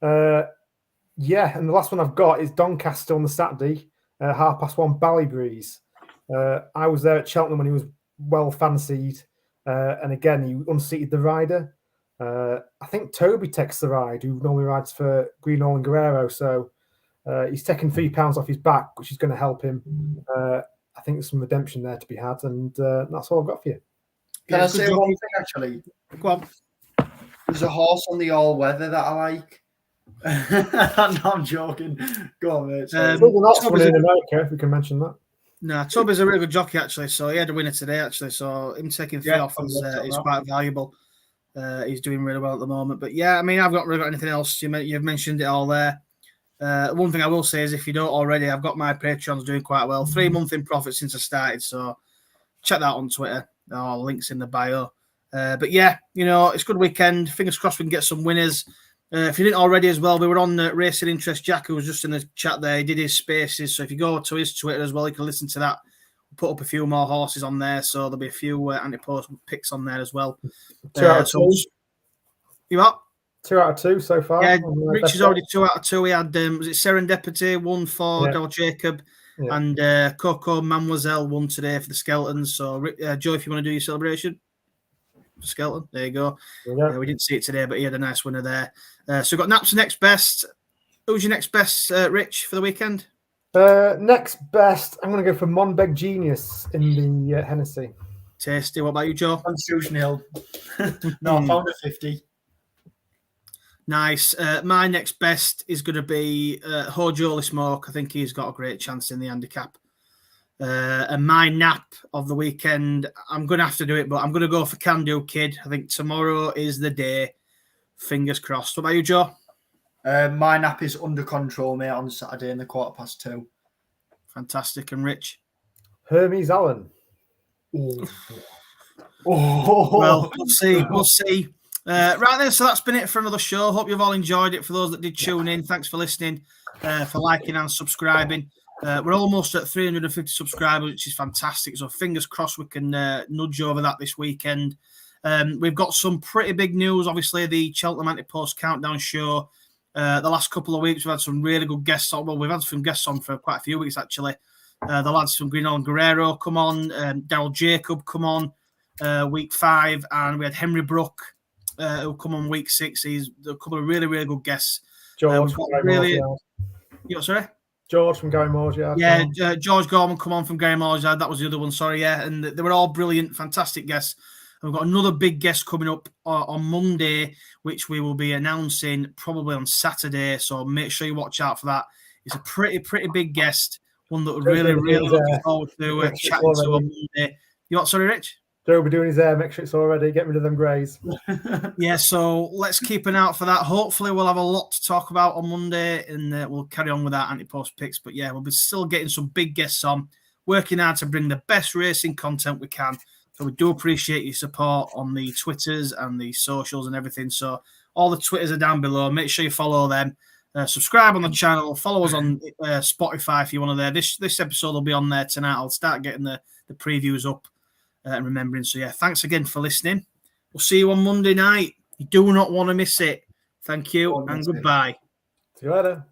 Yeah, and the last one I've got is Doncaster on the Saturday, 1:30 Ballybreeze. I was there at Cheltenham when he was well fancied, and again, he unseated the rider. I think Toby takes the ride, who normally rides for Greenall and Guerrero, so he's taking £3 off his back, which is going to help him. I think there's some redemption there to be had, and that's all I've got for you. Can I say one thing, actually? Go on. There's a horse on the all-weather that I like. No, I'm joking. Go on, mate. Not in America, if we can mention that. No, Toby's a really good jockey, actually. So he had a winner today, actually. So him taking three off is quite valuable. He's doing really well at the moment. But yeah, I mean, I've not really got anything else. You've mentioned it all there. One thing I will say is, if you don't already, I've got my Patreons doing quite well. 3 months in profit since I started. So check that on Twitter. Links in the bio. But yeah, it's a good weekend. Fingers crossed we can get some winners. If you didn't already as well, we were on Racing Interest. Jack, who was just in the chat there, he did his spaces. So if you go to his Twitter as well, you can listen to that. We'll put up a few more horses on there. So there'll be a few anti-post picks on there as well. 2 out of 2. You what? 2 out of 2 so far. Yeah, Rich is already 2 out of 2. We had, was it Serendipity, one for Del Jacob, and Coco Mademoiselle won today for the Skeletons. So, Joe, if you want to do your celebration. Skeleton, there you go. We didn't see it today, but he had a nice winner there. So we've got Naps next best. Who's your next best, Rich, for the weekend? Next best, I'm going to go for Monbeg Genius in the Hennessy. Tasty. What about you, Joe? Constitution Hill. No, I found a 50. Nice. My next best is going to be Hojo Smoke. I think he's got a great chance in the handicap. And my nap of the weekend, I'm going to have to do it, but I'm going to go for Can Do Kid. I think tomorrow is the day. Fingers crossed. What about you, Joe? My nap is Under Control, mate, on Saturday in the 2:15. Fantastic. And Rich? Hermes Allen. Oh. Well, we'll see. We'll see. Right then, so that's been it for another show. Hope you've all enjoyed it. For those that did tune in, thanks for listening, for liking and subscribing. We're almost at 350 subscribers, which is fantastic. So fingers crossed we can nudge over that this weekend. We've got some pretty big news. Obviously, the Cheltenham Anti-Post Countdown show. The last couple of weeks, we've had some really good guests on. Well, we've had some guests on for quite a few weeks, actually. The lads from Greenall and Guerrero come on. Daryl Jacob come on week 5. And we had Henry Brook who come on week 6. He's a couple of really, really good guests. George from Gary sorry? George from Gary Moore's Yard. Yeah, George Gorman come on from Gary Moore's Yard. That was the other one, sorry, yeah. And they were all brilliant, fantastic guests. And we've got another big guest coming up on Monday, which we will be announcing probably on Saturday. So make sure you watch out for that. It's a pretty big guest, one that we're really looking forward to chatting to on Monday. You what, sorry, Rich? Joe will be doing his hair, make sure it's all ready, get rid of them greys. Yeah, so let's keep an eye out for that. Hopefully we'll have a lot to talk about on Monday and we'll carry on with our anti-post picks. But yeah, we'll be still getting some big guests on, working hard to bring the best racing content we can. So we do appreciate your support on the Twitters and the socials and everything. So all the Twitters are down below. Make sure you follow them. Subscribe on the channel. Follow us on Spotify if you want to there. This episode will be on there tonight. I'll start getting the previews up. And remembering. So, yeah, thanks again for listening. We'll see you on Monday night. You do not want to miss it. Thank you and goodbye. See you later.